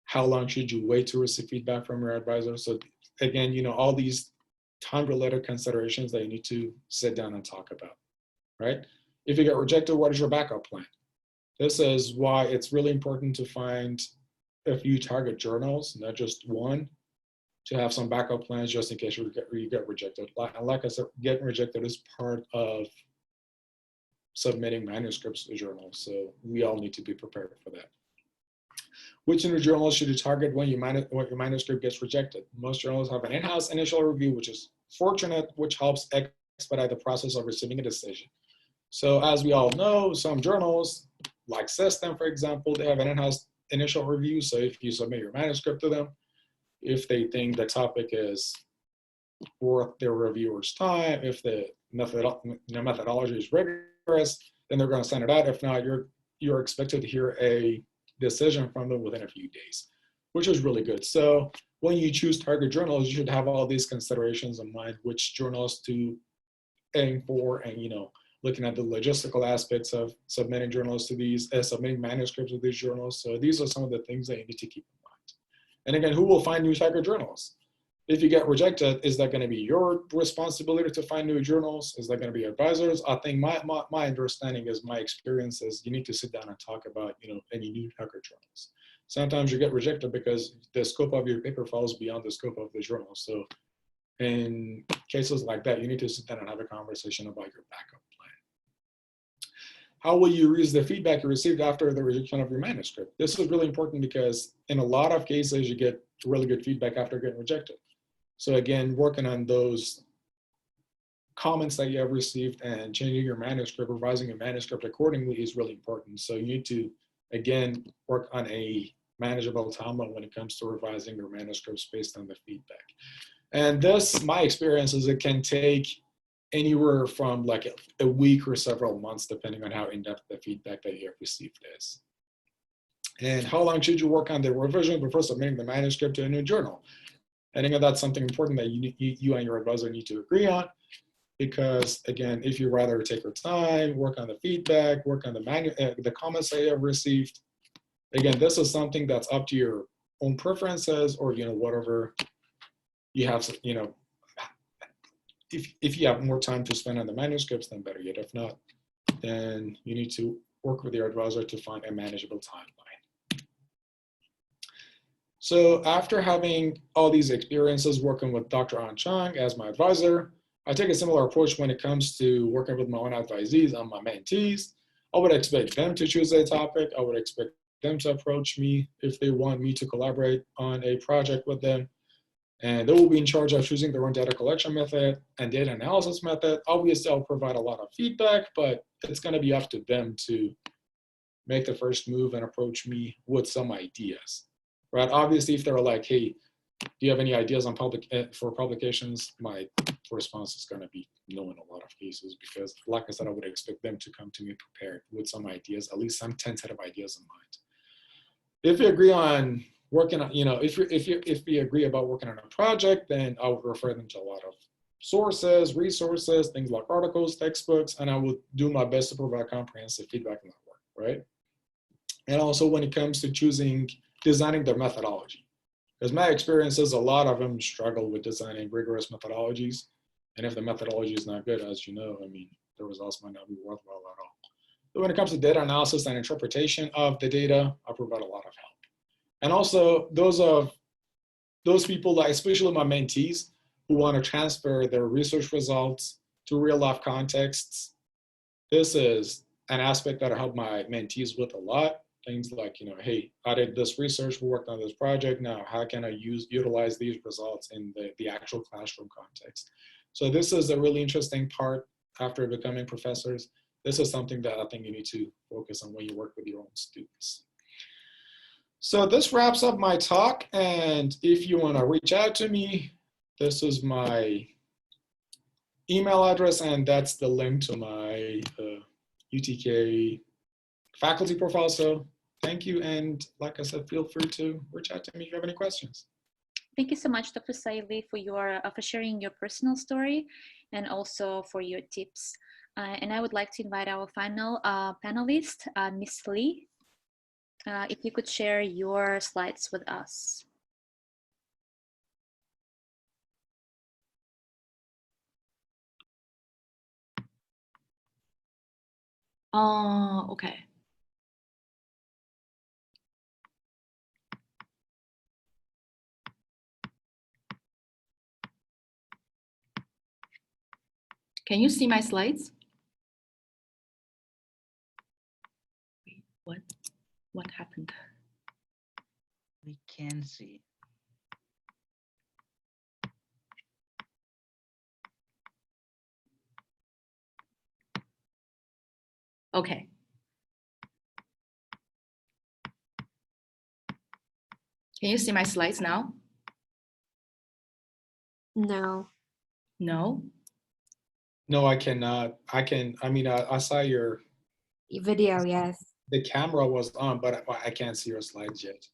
How long should you wait to receive feedback from your advisor? So again, all these time-related considerations that you need to sit down and talk about, right? If you get rejected, what is your backup plan? This is why it's really important to find a few target journals, not just one, to have some backup plans just in case you get rejected. Like I said, getting rejected is part of submitting manuscripts to journals, so we all need to be prepared for that. Which new journals should you target when your manuscript gets rejected? Most journals have an in-house initial review, which is fortunate, which helps expedite the process of receiving a decision. So as we all know, some journals, like System, for example, they have an in-house initial review. So if you submit your manuscript to them, if they think the topic is worth their reviewer's time, if the methodology is rigorous, then they're going to send it out. If not, you're expected to hear a decision from them within a few days, which is really good. So when you choose target journals, you should have all these considerations in mind, which journals to aim for, and looking at the logistical aspects of submitting journals to these, submitting manuscripts to these journals. So these are some of the things that you need to keep in mind. And again, who will find new target journals? If you get rejected, is that going to be your responsibility to find new journals? Is that going to be advisors? I think my understanding is, my experience is, you need to sit down and talk about, any new target journals. Sometimes you get rejected because the scope of your paper falls beyond the scope of the journal. So in cases like that, you need to sit down and have a conversation about your backup plan. How will you use the feedback you received after the rejection of your manuscript? This is really important because in a lot of cases, you get really good feedback after getting rejected. So again, working on those comments that you have received and changing your manuscript, revising your manuscript accordingly is really important. So you need to, again, work on a manageable timeline when it comes to revising your manuscripts based on the feedback. And this, my experience is it can take anywhere from like a week or several months, depending on how in-depth the feedback that you have received is. And how long should you work on the revision before submitting the manuscript to a new journal? I think that's something important that you and your advisor need to agree on, because again, if you rather take your time, work on the feedback, work on the comments that you have received, again, this is something that's up to your own preferences, or whatever you have, if you have more time to spend on the manuscripts, then better yet. If not, then you need to work with your advisor to find a manageable timeline. So after having all these experiences working with Dr. An Chang as my advisor, I take a similar approach when it comes to working with my own advisees and my mentees. I would expect them to choose a topic. I would expect them to approach me if they want me to collaborate on a project with them. And they will be in charge of choosing their own data collection method and data analysis method. Obviously, I'll provide a lot of feedback, but it's going to be up to them to make the first move and approach me with some ideas, right? Obviously, if they're like, hey, do you have any ideas on for publications? My response is going to be no in a lot of cases, because like I said, I would expect them to come to me prepared with some ideas, at least some tentative ideas in mind. If you agree on working on, if we agree about working on a project, then I would refer them to a lot of sources, resources, things like articles, textbooks, and I would do my best to provide comprehensive feedback on that work, right? And also when it comes to designing their methodology, because my experience is a lot of them struggle with designing rigorous methodologies. And if the methodology is not good, as you know, I mean, the results might not be worthwhile at all. But when it comes to data analysis and interpretation of the data, I provide a lot of help. And also those people, that, especially my mentees, who want to transfer their research results to real life contexts. This is an aspect that I help my mentees with a lot. Things like, hey, I did this research, we worked on this project. Now, how can I utilize these results in the actual classroom context? So this is a really interesting part after becoming professors. This is something that I think you need to focus on when you work with your own students. So this wraps up my talk, and if you want to reach out to me, this is my email address, and that's the link to my UTK faculty profile. So thank you, and like I said, feel free to reach out to me if you have any questions. Thank you so much, Dr. Saili, for sharing your personal story and also for your tips. And I would like to invite our final panelist, Ms. Lee. If you could share your slides with us. Okay. Can you see my slides? Wait, what happened? We can see. Okay. Can you see my slides now? No. No? No, I cannot. I saw your Video, yes. the camera was on, but I can't see your slides yet.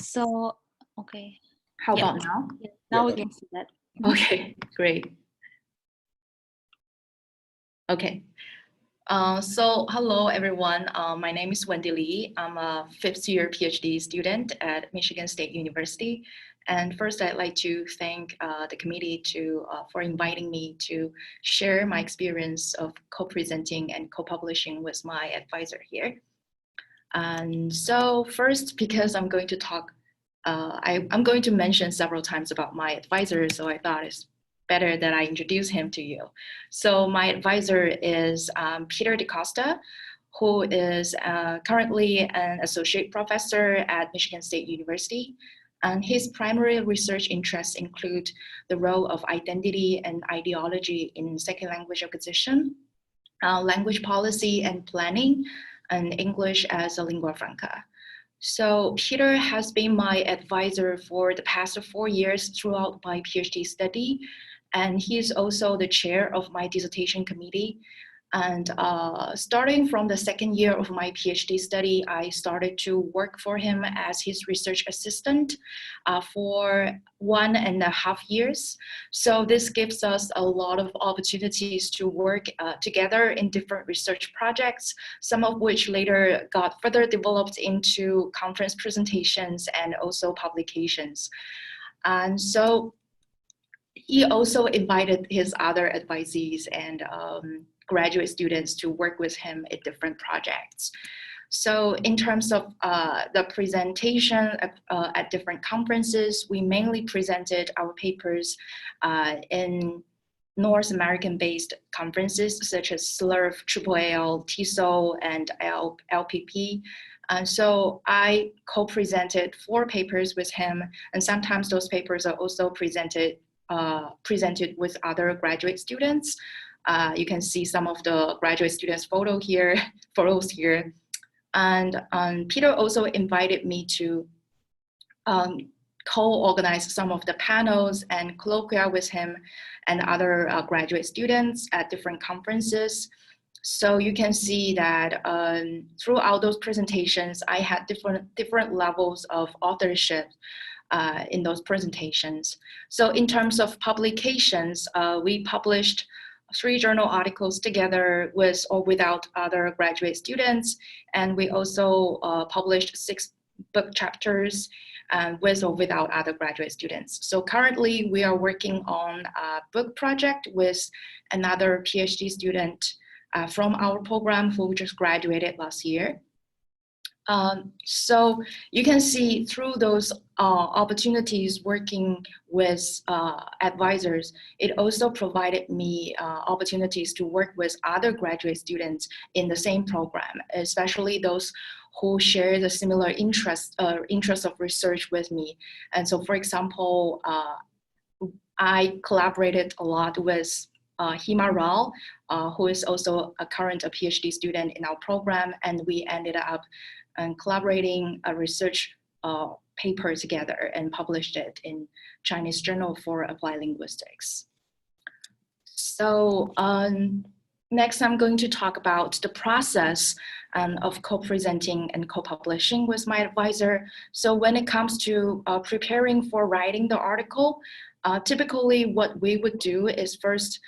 So, okay. How about now? Yeah, now we Yeah, can see that. Okay, great. Okay. So hello, everyone. My name is Wendy Lee. I'm a fifth-year PhD student at Michigan State University. And first, I'd like to thank the committee for inviting me to share my experience of co-presenting and co-publishing with my advisor here. And so first, because I'm going to talk, I'm going to mention several times about my advisor, so I thought it's better that I introduce him to you. So my advisor is Peter DaCosta, who is currently an associate professor at Michigan State University. And his primary research interests include the role of identity and ideology in second language acquisition, language policy and planning, and English as a lingua franca. So Peter has been my advisor for the past 4 years throughout my PhD study, and he is also the chair of my dissertation committee. And starting from the second year of my PhD study, I started to work for him as his research assistant for 1.5 years. So this gives us a lot of opportunities to work together in different research projects, some of which later got further developed into conference presentations and also publications. And so he also invited his other advisees and graduate students to work with him at different projects. So in terms of the presentation at different conferences, we mainly presented our papers in North American-based conferences such as SLURF, AAAL, TESOL, and LPP. And so I co-presented 4 papers with him, and sometimes those papers are also presented with other graduate students. You can see some of the graduate students' photos here. And Peter also invited me to co-organize some of the panels and colloquia with him and other graduate students at different conferences. So you can see that throughout those presentations, I had different levels of authorship in those presentations. So in terms of publications, we published 3 journal articles together with or without other graduate students. And we also published 6 book chapters with or without other graduate students. So currently we are working on a book project with another PhD student from our program who just graduated last year. So you can see through those opportunities working with advisors, it also provided me opportunities to work with other graduate students in the same program, especially those who share the similar interest of research with me. And so, for example, I collaborated a lot with Hima Rao, who is also a current PhD student in our program, and we ended up collaborating a research paper together and published it in Chinese Journal for Applied Linguistics. So next I'm going to talk about the process of co-presenting and co-publishing with my advisor. So when it comes to preparing for writing the article, typically what we would do is first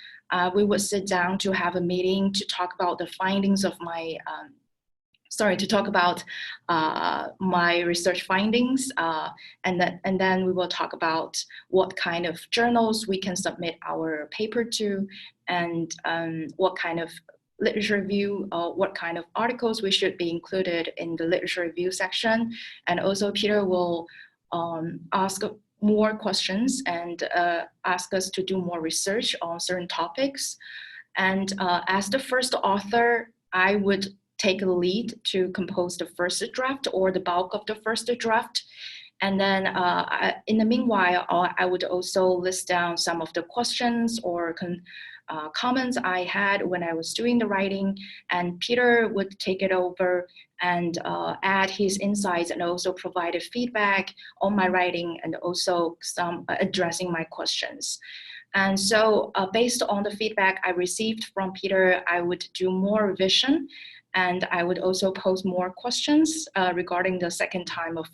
we would sit down to have a meeting to talk about the findings of my to talk about my research findings, and then we will talk about what kind of journals we can submit our paper to, and what kind of literature review, what kind of articles we should be included in the literature review section. And also Peter will ask more questions and ask us to do more research on certain topics. And as the first author, I would take a lead to compose the first draft or the bulk of the first draft. And then in the meanwhile, I would also list down some of the questions or comments I had when I was doing the writing, and Peter would take it over and add his insights and also provide feedback on my writing and also some addressing my questions. And so based on the feedback I received from Peter, I would do more revision, and I would also pose more questions regarding the second time of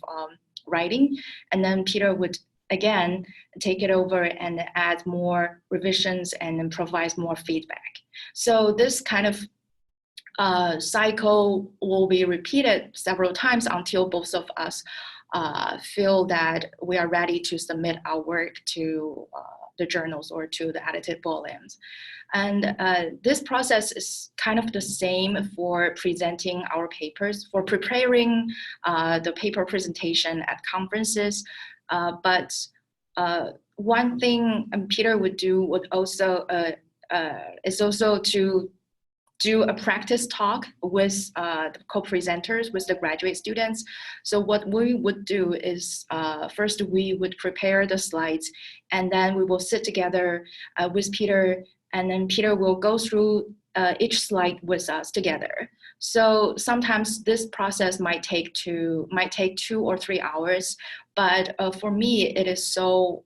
writing. And then Peter would again take it over and add more revisions and then provide more feedback. So this kind of cycle will be repeated several times until both of us feel that we are ready to submit our work to the journals or to the edited volumes. And this process is kind of the same for presenting our papers, for preparing the paper presentation at conferences. But one thing Peter would do is also to do a practice talk with the co-presenters, with the graduate students. So what we would do is first we would prepare the slides, and then we will sit together with Peter, and then Peter will go through each slide with us together. So sometimes this process might take 2 or 3 hours, but for me it is so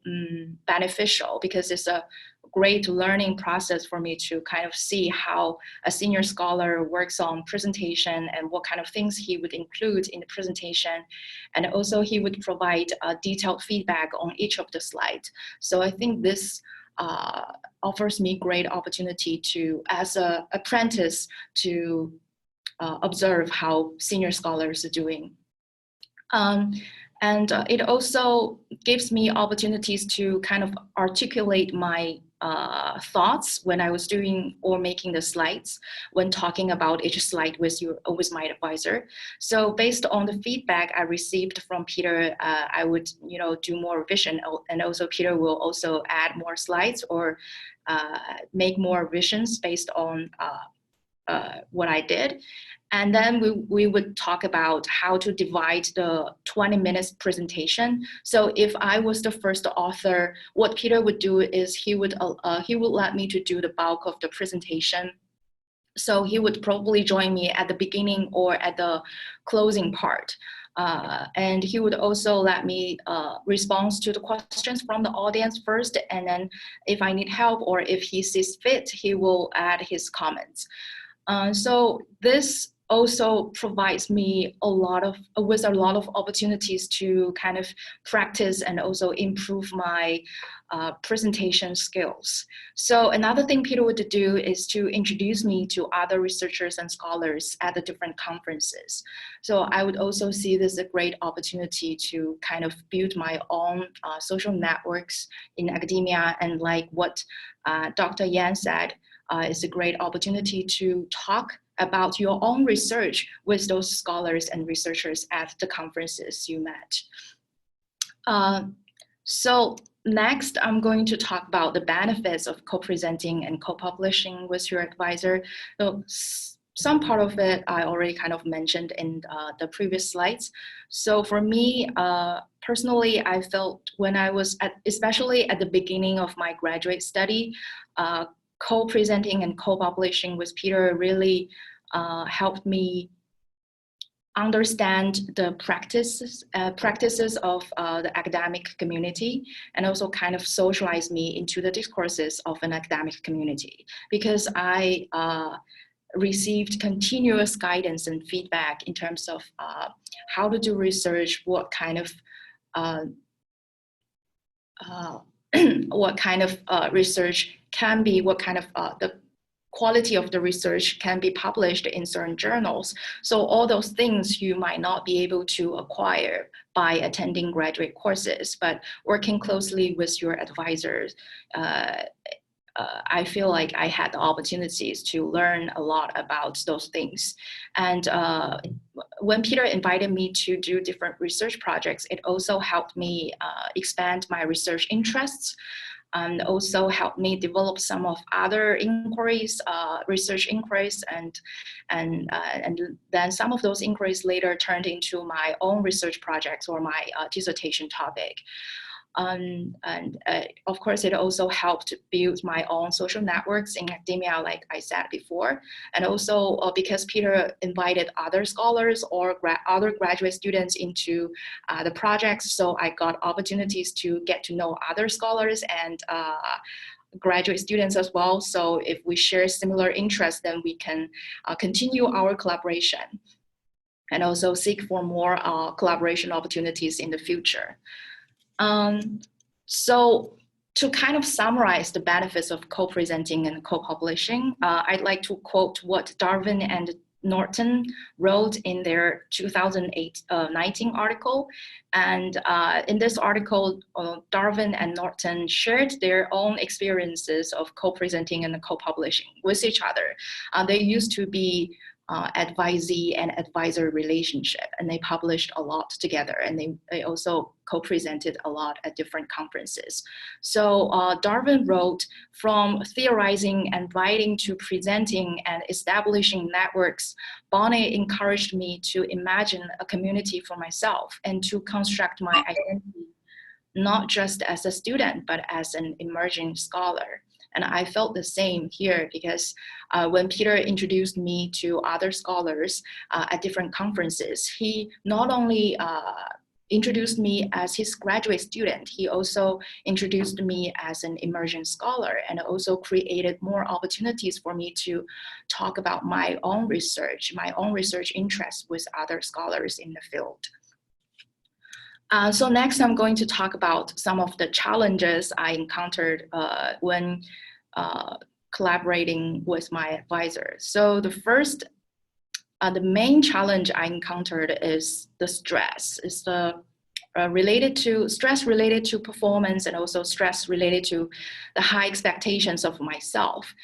beneficial, because it's a great learning process for me to kind of see how a senior scholar works on presentation and what kind of things he would include in the presentation. And also he would provide detailed feedback on each of the slides. So I think this offers me great opportunity to, as an apprentice, to observe how senior scholars are doing. And it also gives me opportunities to kind of articulate my thoughts when I was doing or making the slides, when talking about each slide with my advisor. So based on the feedback I received from Peter, I would do more revision, and also Peter will also add more slides or make more revisions based on what I did. And then we would talk about how to divide the 20 minutes presentation. So if I was the first author, what Peter would do is he would let me to do the bulk of the presentation. So he would probably join me at the beginning or at the closing part. And he would also let me respond to the questions from the audience first, and then if I need help or if he sees fit, he will add his comments. So this also provides me with a lot of opportunities to kind of practice and also improve my presentation skills. So another thing Peter would do is to introduce me to other researchers and scholars at the different conferences. So I would also see this as a great opportunity to kind of build my own social networks in academia, and like what Dr. Yang said, it's a great opportunity to talk about your own research with those scholars and researchers at the conferences you met. So next, I'm going to talk about the benefits of co-presenting and co-publishing with your advisor. So some part of it I already kind of mentioned in the previous slides. So for me, personally, I felt when I was especially at the beginning of my graduate study, co-presenting and co-publishing with Peter really helped me understand the practices of the academic community, and also kind of socialize me into the discourses of an academic community, because I received continuous guidance and feedback in terms of how to do research, what kind of research can be, what kind of the quality of the research can be published in certain journals. So all those things you might not be able to acquire by attending graduate courses, but working closely with your advisors, I feel like I had the opportunities to learn a lot about those things. And when Peter invited me to do different research projects, it also helped me expand my research interests, and also helped me develop some of other inquiries, research inquiries, and then some of those inquiries later turned into my own research projects or my dissertation topic. And of course, it also helped build my own social networks in academia, like I said before. And also because Peter invited other scholars or other graduate students into the projects, so I got opportunities to get to know other scholars and graduate students as well. So if we share similar interests, then we can continue our collaboration and also seek for more collaboration opportunities in the future. So to kind of summarize the benefits of co-presenting and co-publishing, I'd like to quote what Darwin and Norton wrote in their 2019 article. And in this article, Darwin and Norton shared their own experiences of co-presenting and co-publishing with each other. They used to be advisee and advisor relationship, and they published a lot together, and they also co-presented a lot at different conferences. So Darwin wrote, from theorizing and writing to presenting and establishing networks, Bonnet encouraged me to imagine a community for myself and to construct my identity, not just as a student, but as an emerging scholar. And I felt the same here, because when Peter introduced me to other scholars at different conferences, he not only introduced me as his graduate student, he also introduced me as an emerging scholar, and also created more opportunities for me to talk about my own research interests with other scholars in the field. So next, I'm going to talk about some of the challenges I encountered when collaborating with my advisor. So the first, the main challenge I encountered is the stress. It's the stress related to performance, and also stress related to the high expectations of myself.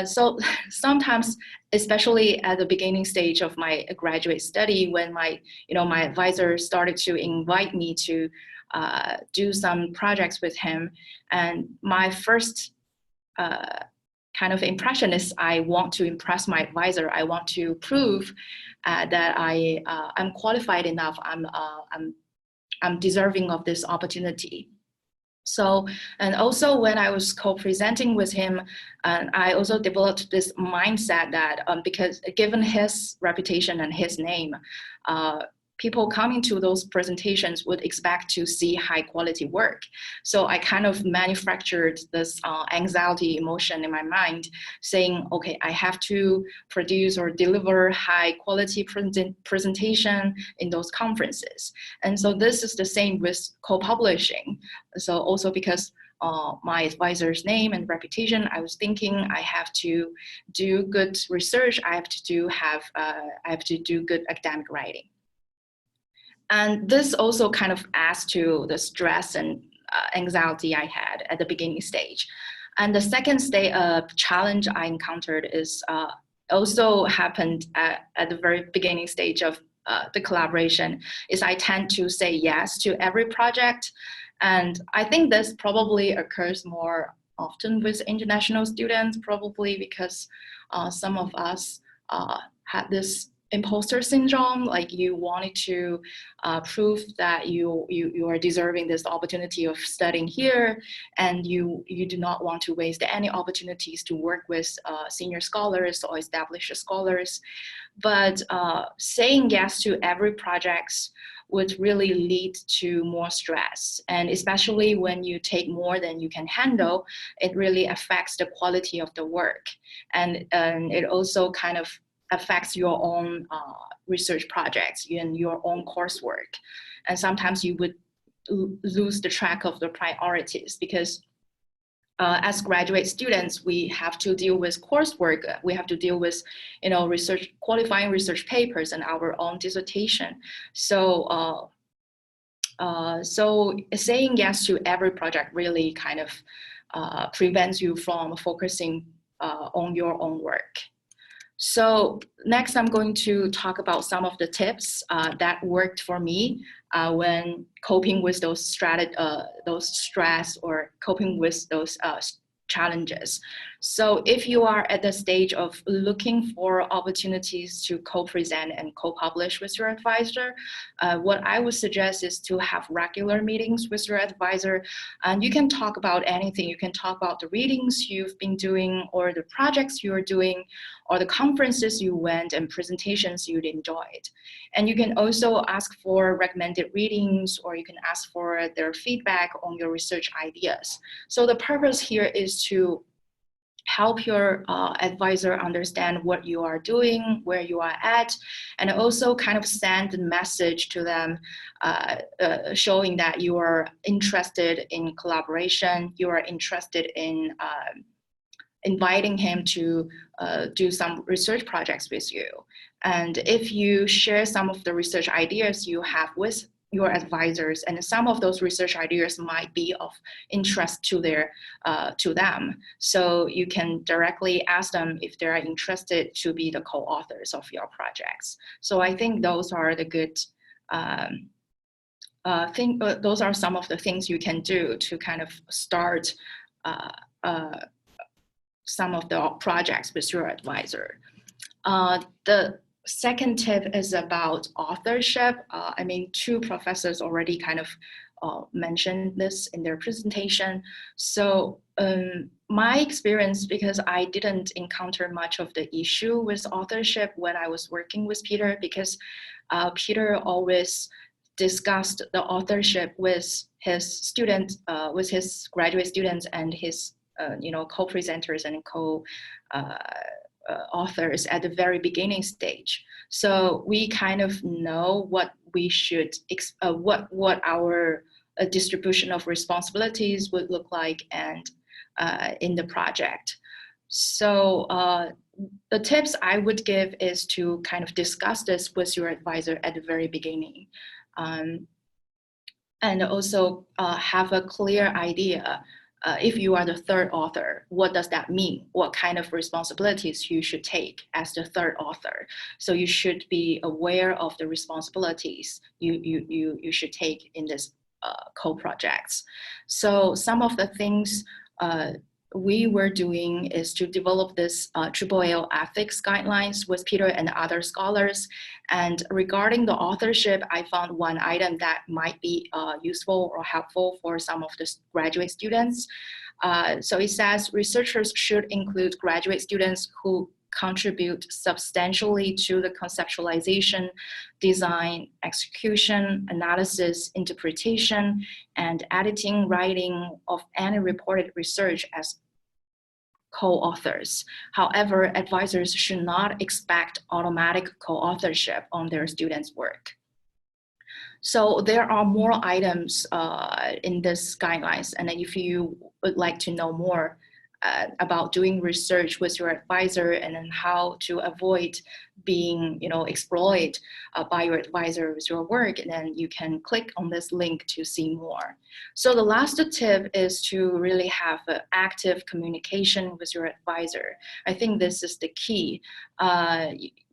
So sometimes, especially at the beginning stage of my graduate study, when my advisor started to invite me to do some projects with him, and my first kind of impression is I want to impress my advisor. I want to prove that I'm qualified enough. I'm deserving of this opportunity. So, and also when I was co-presenting with him, I also developed this mindset that because given his reputation and his name, people coming to those presentations would expect to see high quality work. So I kind of manufactured this anxiety emotion in my mind, saying, okay, I have to produce or deliver high quality presentation in those conferences. And so this is the same with co-publishing. So also because my advisor's name and reputation, I was thinking I have to do good research, I have to do good academic writing. And this also kind of adds to the stress and anxiety I had at the beginning stage. And the second challenge I encountered is also happened at the very beginning stage of the collaboration, is I tend to say yes to every project. And I think this probably occurs more often with international students, probably because some of us had this imposter syndrome, like you wanted to prove that you are deserving this opportunity of studying here, and you do not want to waste any opportunities to work with senior scholars or established scholars. But saying yes to every project would really lead to more stress. And especially when you take more than you can handle, it really affects the quality of the work. And it also kind of affects your own research projects and your own coursework. And sometimes you would lose the track of the priorities, because as graduate students, we have to deal with coursework. We have to deal with, qualifying research papers and our own dissertation. So, so saying yes to every project really kind of prevents you from focusing on your own work. So next, I'm going to talk about some of the tips that worked for me when coping with those stress or coping with those challenges. So if you are at the stage of looking for opportunities to co-present and co-publish with your advisor, what I would suggest is to have regular meetings with your advisor. And you can talk about anything. You can talk about the readings you've been doing, or the projects you're doing, or the conferences you went and presentations you'd enjoyed. And you can also ask for recommended readings, or you can ask for their feedback on your research ideas. So the purpose here is to help your advisor understand what you are doing, where you are at, and also kind of send a message to them showing that you are interested in collaboration, you are interested in inviting him to do some research projects with you. And if you share some of the research ideas you have with your advisors, and some of those research ideas might be of interest to them. So you can directly ask them if they're interested to be the co-authors of your projects. So I think those are the good those are some of the things you can do to kind of start some of the projects with your advisor. The second tip is about authorship. I mean, two professors already kind of mentioned this in their presentation. So my experience, because I didn't encounter much of the issue with authorship when I was working with Peter, because Peter always discussed the authorship with his students, with his graduate students and his co-presenters and authors at the very beginning stage. So we kind of know what we should, what our distribution of responsibilities would look like and in the project. So the tips I would give is to kind of discuss this with your advisor at the very beginning. And also have a clear idea. If you are the third author, what does that mean? What kind of responsibilities you should take as the third author? So you should be aware of the responsibilities you should take in this co-projects. So some of the things we were doing is to develop this AAAL ethics guidelines with Peter and other scholars. And regarding the authorship, I found one item that might be useful or helpful for some of the graduate students. So it says researchers should include graduate students who contribute substantially to the conceptualization, design, execution, analysis, interpretation, and editing, writing of any reported research as co-authors. However, advisors should not expect automatic co-authorship on their students' work. So there are more items in this guidelines, and if you would like to know more about doing research with your advisor and then how to avoid being exploited by your advisor with your work, and then you can click on this link to see more. So the last tip is to really have active communication with your advisor. I think this is the key.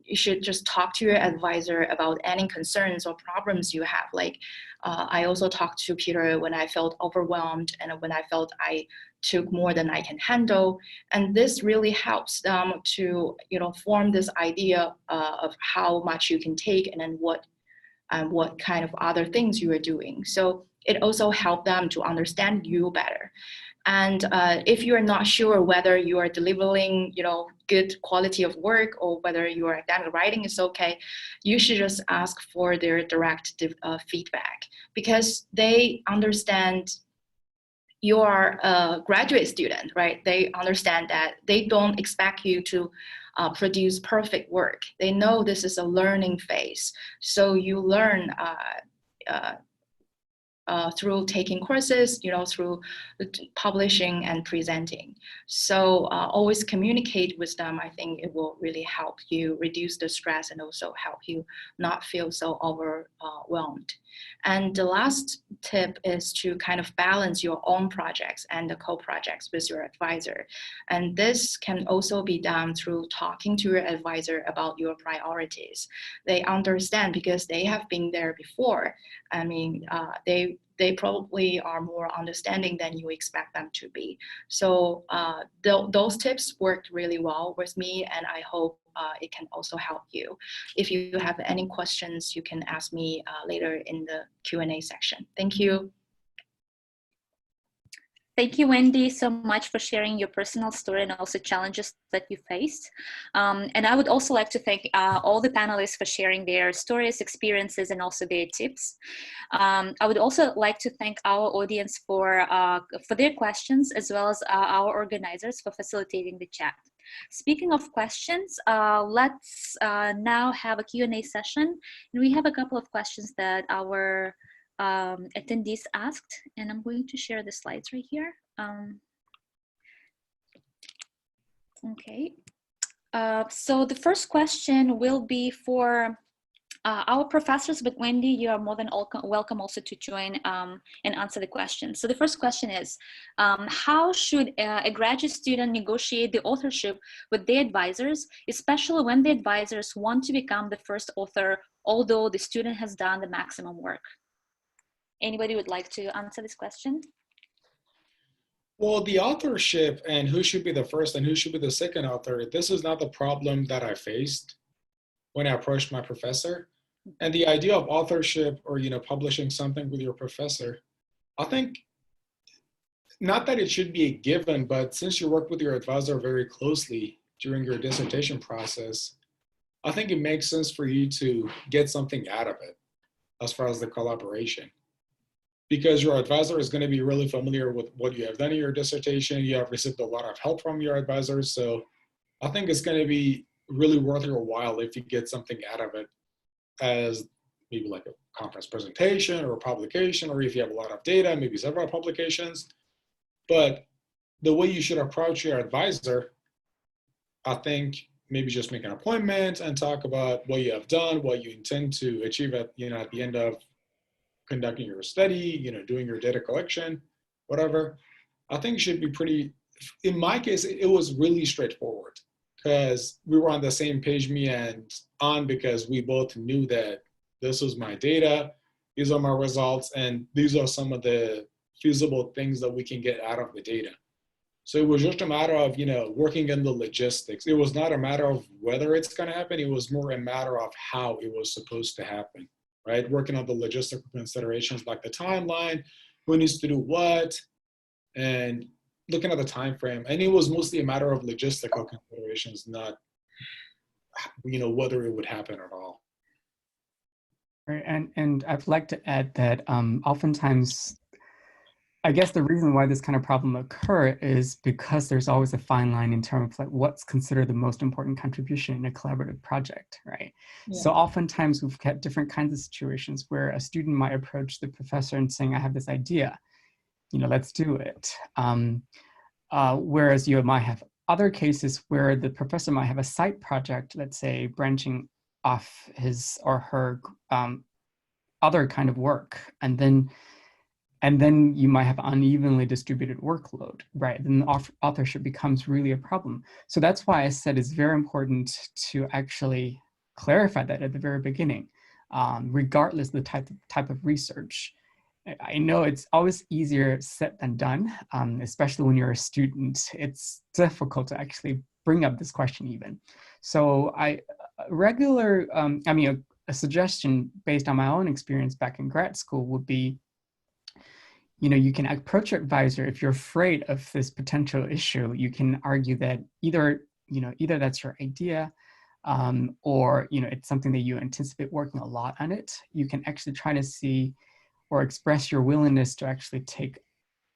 You should just talk to your advisor about any concerns or problems you have. Like I also talked to Peter when I felt overwhelmed and when I felt I took more than I can handle. And this really helps them to form this idea of how much you can take and then what kind of other things you are doing. So it also helps them to understand you better. And if you're not sure whether you are delivering, good quality of work or whether your academic writing is okay, you should just ask for their direct feedback, because they understand you are a graduate student, right? They understand that they don't expect you to produce perfect work. They know this is a learning phase. So you learn through taking courses, through publishing and presenting. So always communicate with them. I think it will really help you reduce the stress and also help you not feel so overwhelmed. And the last tip is to kind of balance your own projects and the co-projects with your advisor. And this can also be done through talking to your advisor about your priorities. They understand because they have been there before. I mean, they probably are more understanding than you expect them to be. So those tips worked really well with me, and I hope it can also help you. If you have any questions, you can ask me later in the Q&A section. Thank you. Thank you, Wendy, so much for sharing your personal story and also challenges that you faced. And I would also like to thank all the panelists for sharing their stories, experiences, and also their tips. I would also like to thank our audience for their questions, as well as our organizers for facilitating the chat. Speaking of questions, let's now have a Q&A session. And we have a couple of questions that our attendees asked, and I'm going to share the slides right here. Okay. So the first question will be for our professors, but Wendy, you are more than welcome also to join and answer the question. So the first question is, how should a graduate student negotiate the authorship with their advisors, especially when the advisors want to become the first author, although the student has done the maximum work? Anybody would like to answer this question? Well, the authorship and who should be the first and who should be the second author, this is not the problem that I faced when I approached my professor. And the idea of authorship or, publishing something with your professor, I think not that it should be a given, but since you work with your advisor very closely during your dissertation process, I think it makes sense for you to get something out of it as far as the collaboration. Because your advisor is going to be really familiar with what you have done in your dissertation. You have received a lot of help from your advisors. So I think it's going to be really worth your while if you get something out of it, as maybe like a conference presentation or a publication, or if you have a lot of data, maybe several publications. But the way you should approach your advisor, I think maybe just make an appointment and talk about what you have done, what you intend to achieve at the end of conducting your study, doing your data collection, whatever. I think it should be pretty, in my case, it was really straightforward because we were on the same page, me and An, because we both knew that this was my data, these are my results, and these are some of the feasible things that we can get out of the data. So it was just a matter of, working in the logistics. It was not a matter of whether it's going to happen. It was more a matter of how it was supposed to happen. Right? Working on the logistical considerations like the timeline, who needs to do what, and looking at the time frame. And it was mostly a matter of logistical considerations, not whether it would happen at all. Right, and I'd like to add that oftentimes, I guess the reason why this kind of problem occur is because there's always a fine line in terms of like what's considered the most important contribution in a collaborative project, right? Yeah. So oftentimes we've got different kinds of situations where a student might approach the professor and saying, I have this idea, let's do it. Whereas you might have other cases where the professor might have a side project, let's say branching off his or her other kind of work, and then you might have unevenly distributed workload, right? Then the authorship becomes really a problem. So that's why I said it's very important to actually clarify that at the very beginning, regardless of the type of research. I know it's always easier said than done, especially when you're a student. It's difficult to actually bring up this question even. So a suggestion based on my own experience back in grad school would be, you can approach your advisor. If you're afraid of this potential issue, you can argue that either that's your idea, or, it's something that you anticipate working a lot on it. You can actually try to see or express your willingness to actually take,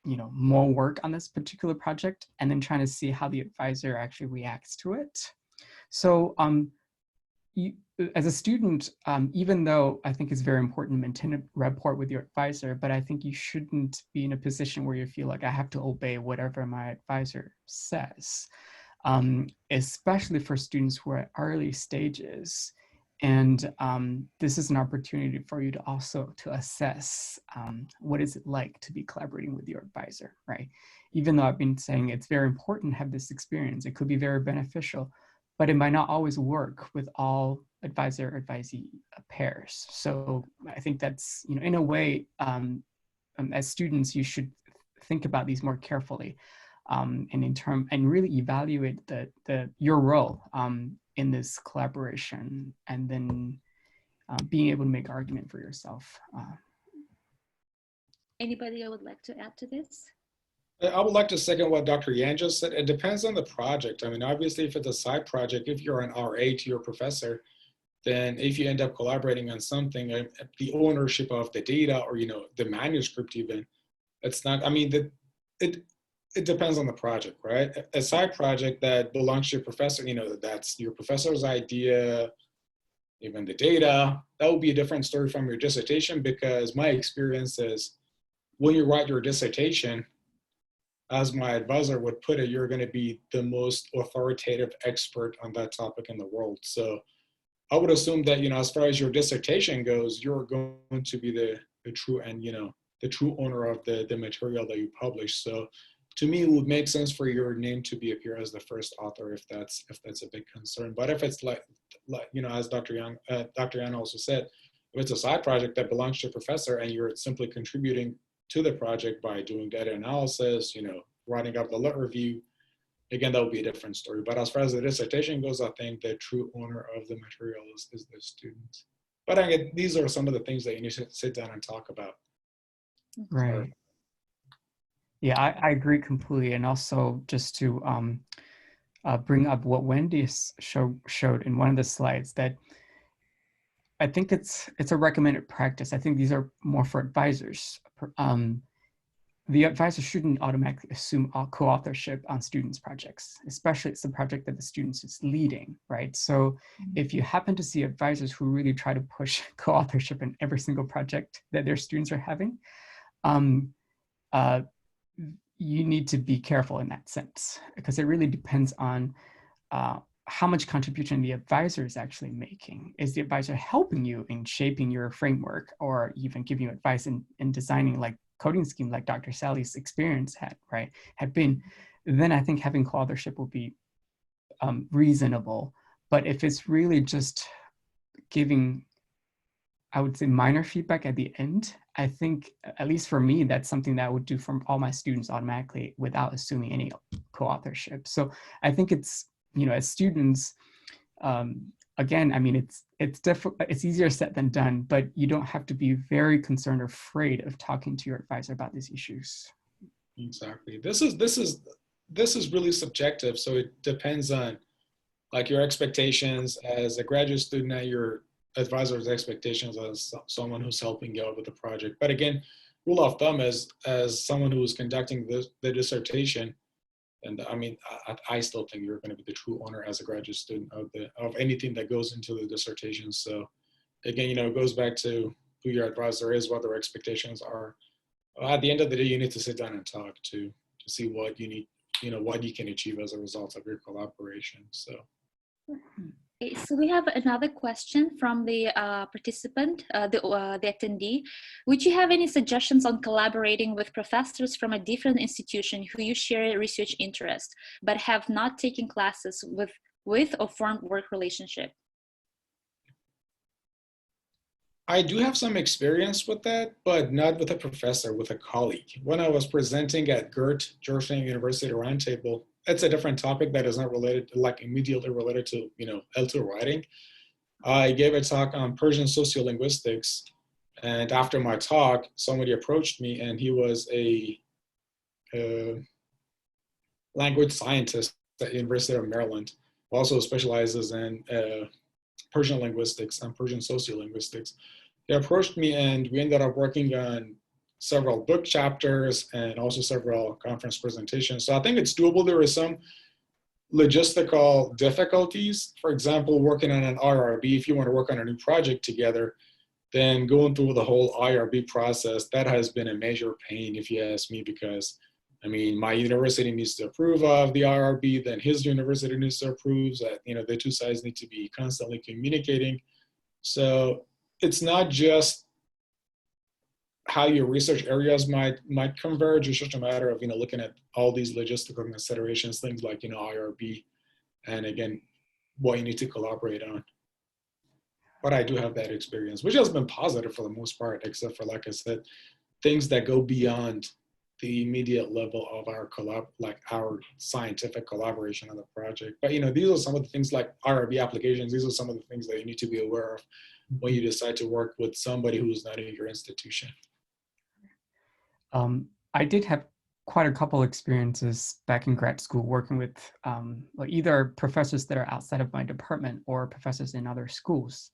more work on this particular project, and then trying to see how the advisor actually reacts to it. So, as a student, even though I think it's very important to maintain a rapport with your advisor, but I think you shouldn't be in a position where you feel like I have to obey whatever my advisor says, especially for students who are at early stages. And this is an opportunity for you to also to assess what is it like to be collaborating with your advisor, right? Even though I've been saying it's very important to have this experience, it could be very beneficial, but it might not always work with all advisor-advisee pairs. So I think that's, in a way, as students, you should think about these more carefully, and really evaluate your role in this collaboration, and then being able to make argument for yourself. Anybody would like to add to this? I would like to second what Dr. Yang just said. It depends on the project. I mean, obviously, if it's a side project, if you're an RA to your professor, then if you end up collaborating on something, the ownership of the data or, the manuscript even, it's not, I mean, it depends on the project, right? A side project that belongs to your professor, that's your professor's idea, even the data, that would be a different story from your dissertation, because my experience is when you write your dissertation, as my advisor would put it, you're going to be the most authoritative expert on that topic in the world. So I would assume that, as far as your dissertation goes, you're going to be the true and, the true owner of the material that you publish. So to me, it would make sense for your name to be appear as the first author if that's a big concern. But if it's like as Dr. Yang also said, if it's a side project that belongs to a professor and you're simply contributing to the project by doing data analysis, writing up the lit review, again, that would be a different story. But as far as the dissertation goes, I think the true owner of the material is the student. But again, these are some of the things that you need to sit down and talk about. Right. Yeah, I agree completely. And also just to bring up what Wendy showed in one of the slides, that I think it's a recommended practice. I think these are more for advisors. The advisor shouldn't automatically assume co-authorship on students' projects, especially it's the project that the students is leading, right? So if you happen to see advisors who really try to push co-authorship in every single project that their students are having, you need to be careful in that sense, because it really depends on how much contribution the advisor is actually making. Is the advisor helping you in shaping your framework, or even giving you advice in designing like coding scheme like Dr. Sally's experience had been, then I think having co-authorship will be reasonable. But if it's really just giving, I would say, minor feedback at the end, I think, at least for me, that's something that I would do for all my students automatically without assuming any co-authorship. So I think it's, as students, again, I mean, it's easier said than done, but you don't have to be very concerned or afraid of talking to your advisor about these issues. Exactly. This is really subjective. So it depends on like your expectations as a graduate student and your advisor's expectations as someone who's helping you out with the project. But again, rule of thumb as someone who is conducting the dissertation, and I mean, I still think you're going to be the true owner as a graduate student of anything that goes into the dissertation. So again, it goes back to who your advisor is, what their expectations are. At the end of the day, you need to sit down and talk to see what you need, what you can achieve as a result of your collaboration. So. Okay, so we have another question from the participant, the attendee. Would you have any suggestions on collaborating with professors from a different institution who you share research interest, but have not taken classes with or formed work relationship? I do have some experience with that, but not with a professor, with a colleague. When I was presenting at GERT, Georgetown University Roundtable, it's a different topic that is not related, like immediately related to, L2 writing. I gave a talk on Persian sociolinguistics, and after my talk, somebody approached me, and he was a language scientist at the University of Maryland, also specializes in Persian linguistics and Persian sociolinguistics. He approached me, and we ended up working on several book chapters and also several conference presentations. So I think it's doable. There are some logistical difficulties. For example, working on an IRB, if you want to work on a new project together, then going through the whole IRB process, that has been a major pain, if you ask me, because I mean, my university needs to approve of the IRB, then his university needs to approve. That, the two sides need to be constantly communicating. So it's not just how your research areas might converge. It's just a matter of looking at all these logistical considerations, things like IRB, and again, what you need to collaborate on. But I do have that experience, which has been positive for the most part, except for, like I said, things that go beyond the immediate level of our our scientific collaboration on the project. But these are some of the things like IRB applications. These are some of the things that you need to be aware of when you decide to work with somebody who's not in your institution. I did have quite a couple experiences back in grad school working with either professors that are outside of my department or professors in other schools.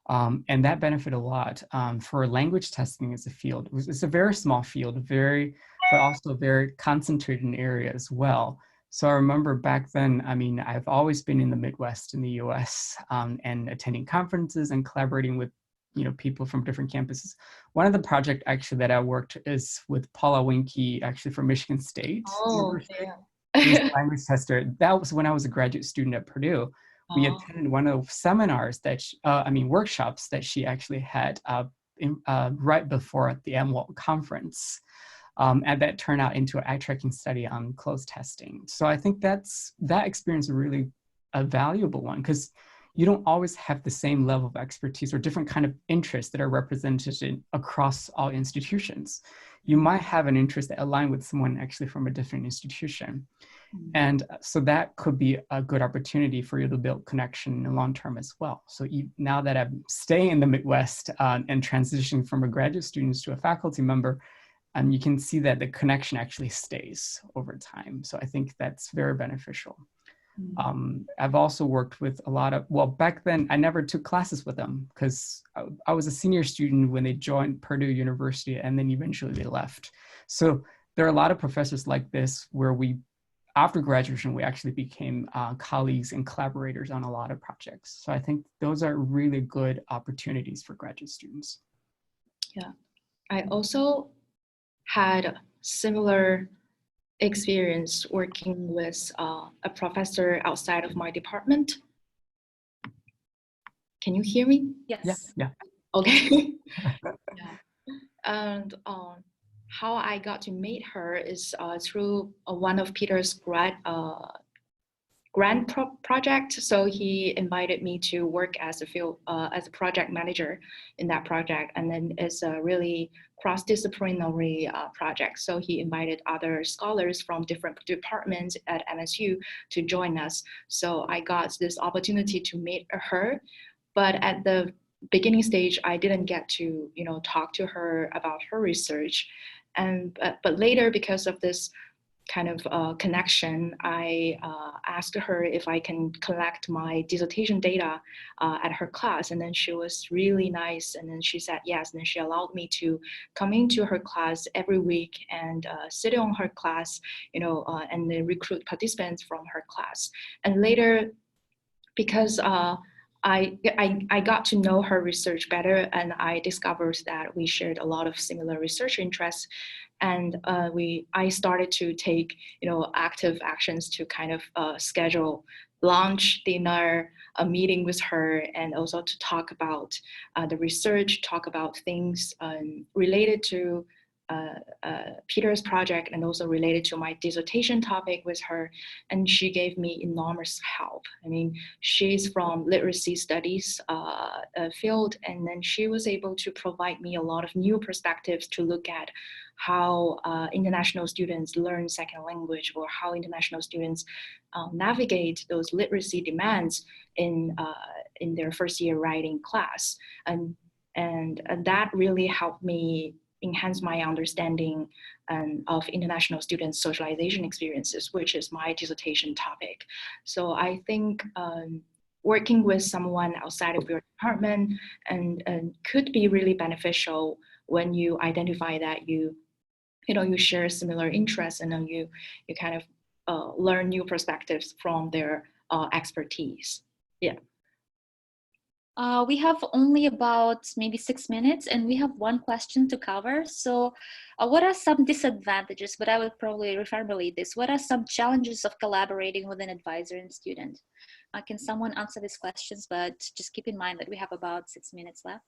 And that benefited a lot for language testing as a field. It's a very small field, but also very concentrated in area as well. So I remember back then, I mean, I've always been in the Midwest in the US and attending conferences and collaborating with people from different campuses. One of the project actually that I worked is with Paula Winke, actually from Michigan State University. Yeah. She was a language tester. That was when I was a graduate student at Purdue. We attended one of the seminars workshops that she actually had right before the AAAL conference. And that turned out into an eye-tracking study on closed testing. So I think that experience is really a valuable one, because you don't always have the same level of expertise or different kind of interests that are represented across all institutions. You might have an interest that align with someone actually from a different institution. And so that could be a good opportunity for you to build connection in the long term as well. So now that I'm staying in the Midwest and transitioning from a graduate student to a faculty member, you can see that the connection actually stays over time. So I think that's very beneficial. I've also worked with a lot of, back then I never took classes with them because I was a senior student when they joined Purdue University, and then eventually they left. So there are a lot of professors like this where after graduation, we actually became colleagues and collaborators on a lot of projects. So I think those are really good opportunities for graduate students. Yeah, I also had similar experience working with a professor outside of my department. Can you hear me? Yes. Yeah. Okay. Yeah. And how I got to meet her is through one of Peter's grant project. So he invited me to work as a project manager in that project, and then it's a really cross-disciplinary project. So he invited other scholars from different departments at MSU to join us. So I got this opportunity to meet her, but at the beginning stage, I didn't get to talk to her about her research, but later, because of this kind of connection, I asked her if I can collect my dissertation data at her class, and then she was really nice, and then she said yes, and then she allowed me to come into her class every week and sit on her class, and then recruit participants from her class. And later, because I got to know her research better, and I discovered that we shared a lot of similar research interests, and I started to take active actions to kind of schedule lunch, dinner, a meeting with her, and also to talk about the research, talk about things related to Peter's project, and also related to my dissertation topic with her. And she gave me enormous help. I mean, she's from literacy studies field, and then she was able to provide me a lot of new perspectives to look at how international students learn second language, or how international students navigate those literacy demands in their first year writing class. And that really helped me enhance my understanding of international students' socialization experiences, which is my dissertation topic. So I think working with someone outside of your department and could be really beneficial when you identify that you share similar interests, and then you kind of learn new perspectives from their expertise. Yeah. We have only about maybe 6 minutes, and we have one question to cover. So what are some disadvantages, but I will probably reformulate this. What are some challenges of collaborating with an advisor and student? Can someone answer these questions, but just keep in mind that we have about 6 minutes left.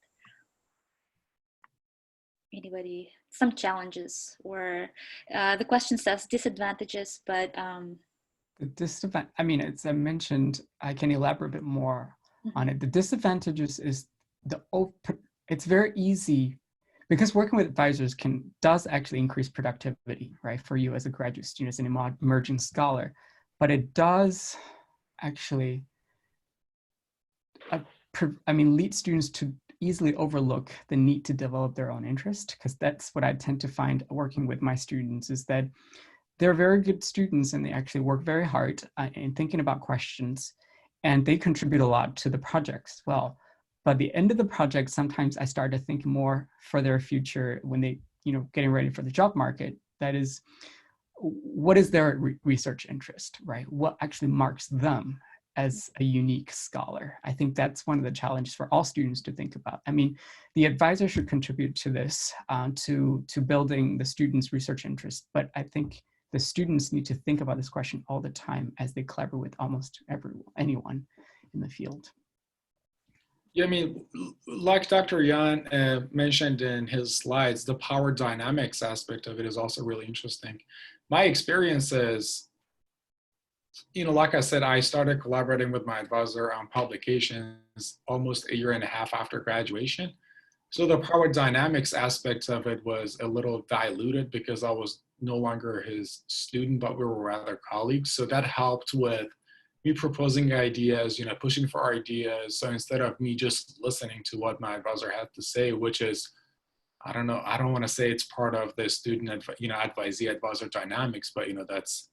Anybody? Some challenges, or the question says disadvantages, but the disadvantage, I mean, as I mentioned, I can elaborate a bit more on it. The disadvantages is it's very easy, because working with advisors does actually increase productivity, right, for you as a graduate student, as an emerging scholar, but it does actually lead students to easily overlook the need to develop their own interest, because that's what I tend to find working with my students, is that they're very good students and they actually work very hard in thinking about questions, and they contribute a lot to the project as well. But at the end of the project, sometimes I start to think more for their future when they, getting ready for the job market. That is, what is their research interest, right? What actually marks them as a unique scholar. I think that's one of the challenges for all students to think about. I mean, the advisor should contribute to this, to building the students' research interest, but I think the students need to think about this question all the time as they collaborate with almost anyone in the field. Yeah, I mean, like Dr. Yan mentioned in his slides, the power dynamics aspect of it is also really interesting. My experience is, like I said, I started collaborating with my advisor on publications almost a year and a half after graduation. So the power dynamics aspect of it was a little diluted because I was no longer his student, but we were rather colleagues. So that helped with me proposing ideas, pushing for ideas. So instead of me just listening to what my advisor had to say, which is, I don't know, I don't want to say it's part of the student, advisee advisor dynamics, but that's,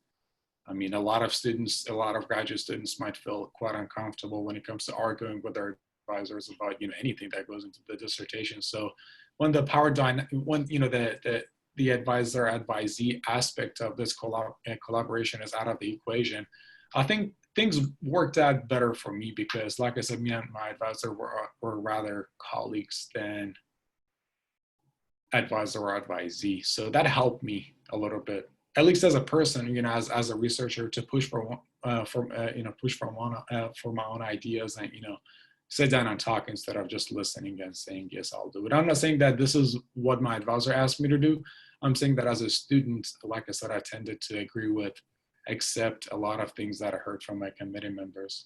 I mean, a lot of graduate students might feel quite uncomfortable when it comes to arguing with their advisors about, anything that goes into the dissertation. So when the the advisor advisee aspect of this collaboration is out of the equation, I think things worked out better for me because, like I said, me and my advisor were rather colleagues than advisor or advisee. So that helped me a little bit, at least as a person, as a researcher, to push for my own ideas and sit down and talk instead of just listening and saying yes, I'll do it. I'm not saying that this is what my advisor asked me to do. I'm saying that as a student, like I said, I tended to agree with, accept a lot of things that I heard from my committee members,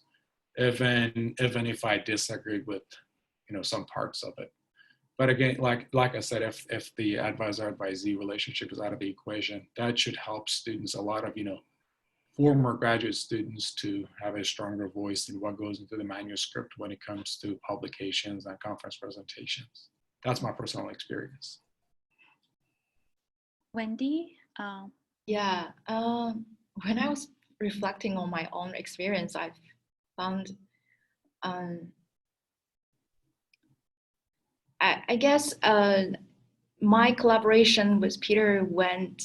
even if I disagreed with some parts of it. But again, like I said, if the advisor-advisee relationship is out of the equation, that should help students, a lot of former graduate students, to have a stronger voice in what goes into the manuscript when it comes to publications and conference presentations. That's my personal experience. Wendy? Yeah, when I was reflecting on my own experience, I found, I guess my collaboration with Peter went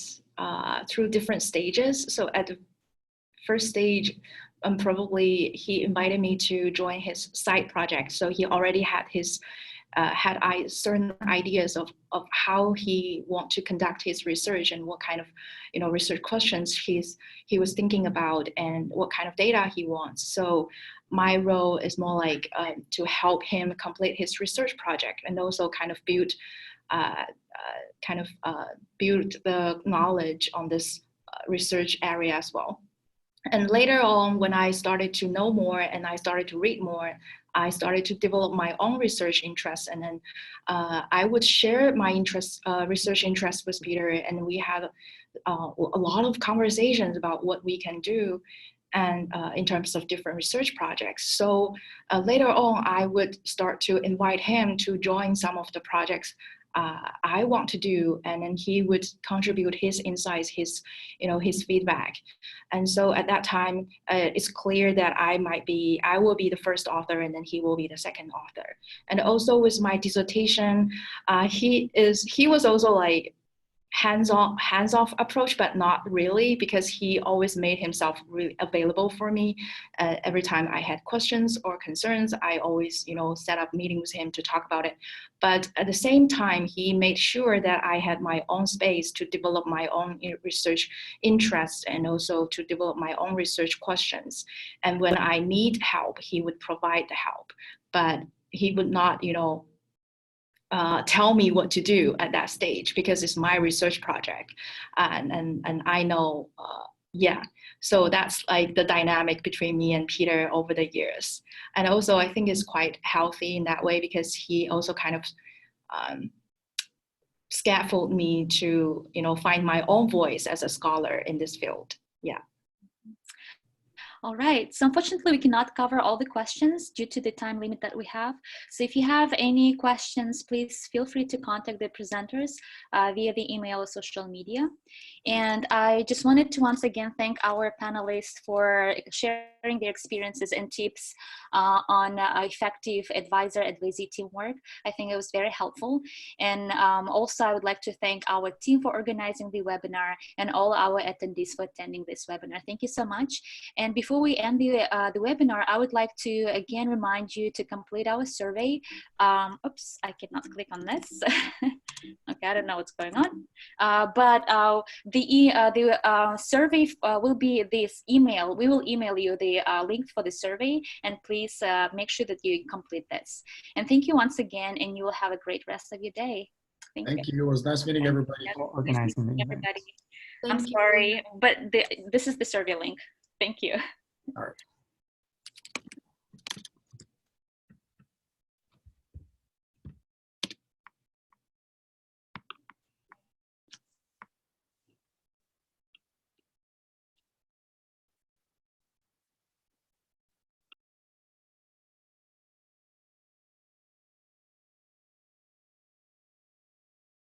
through different stages. So at the first stage, probably he invited me to join his side project. So he already had his certain ideas of how he want to conduct his research and what kind of research questions he was thinking about and what kind of data he wants. So my role is more like to help him complete his research project and also kind of build the knowledge on this research area as well. And later on, when I started to know more and I started to read more, I started to develop my own research interests. And then I would share my research interests with Peter, and we had a lot of conversations about what we can do and in terms of different research projects. So later on, I would start to invite him to join some of the projects I want to do, and then he would contribute his insights, his feedback. And so at that time, it's clear that I will be the first author, and then he will be the second author. And also with my dissertation, he was also like hands-off approach, but not really, because he always made himself really available for me. Every time I had questions or concerns, I always set up meeting with him to talk about it. But at the same time, he made sure that I had my own space to develop my own research interests and also to develop my own research questions. And when I need help, he would provide the help, but he would not tell me what to do at that stage, because it's my research project, and I know, so that's like the dynamic between me and Peter over the years. And also I think it's quite healthy in that way, because he also kind of scaffold me to find my own voice as a scholar in this field. Yeah. All right, so unfortunately we cannot cover all the questions due to the time limit that we have. So if you have any questions, please feel free to contact the presenters via the email or social media. And I just wanted to once again thank our panelists for sharing their experiences and tips on effective advisor-advisee teamwork. I think it was very helpful. And also I would like to thank our team for organizing the webinar and all our attendees for attending this webinar. Thank you so much. And before before we end the webinar, I would like to again remind you to complete our survey. Oops, I cannot click on this. Okay, I don't know what's going on. But the survey will be this email. We will email you the link for the survey, and please make sure that you complete this. And thank you once again, and you will have a great rest of your day. Thank you. It was nice meeting everybody. Yeah, For organizing the event. everybody. Thank I'm you. sorry, but this is the survey link. Thank you. All right.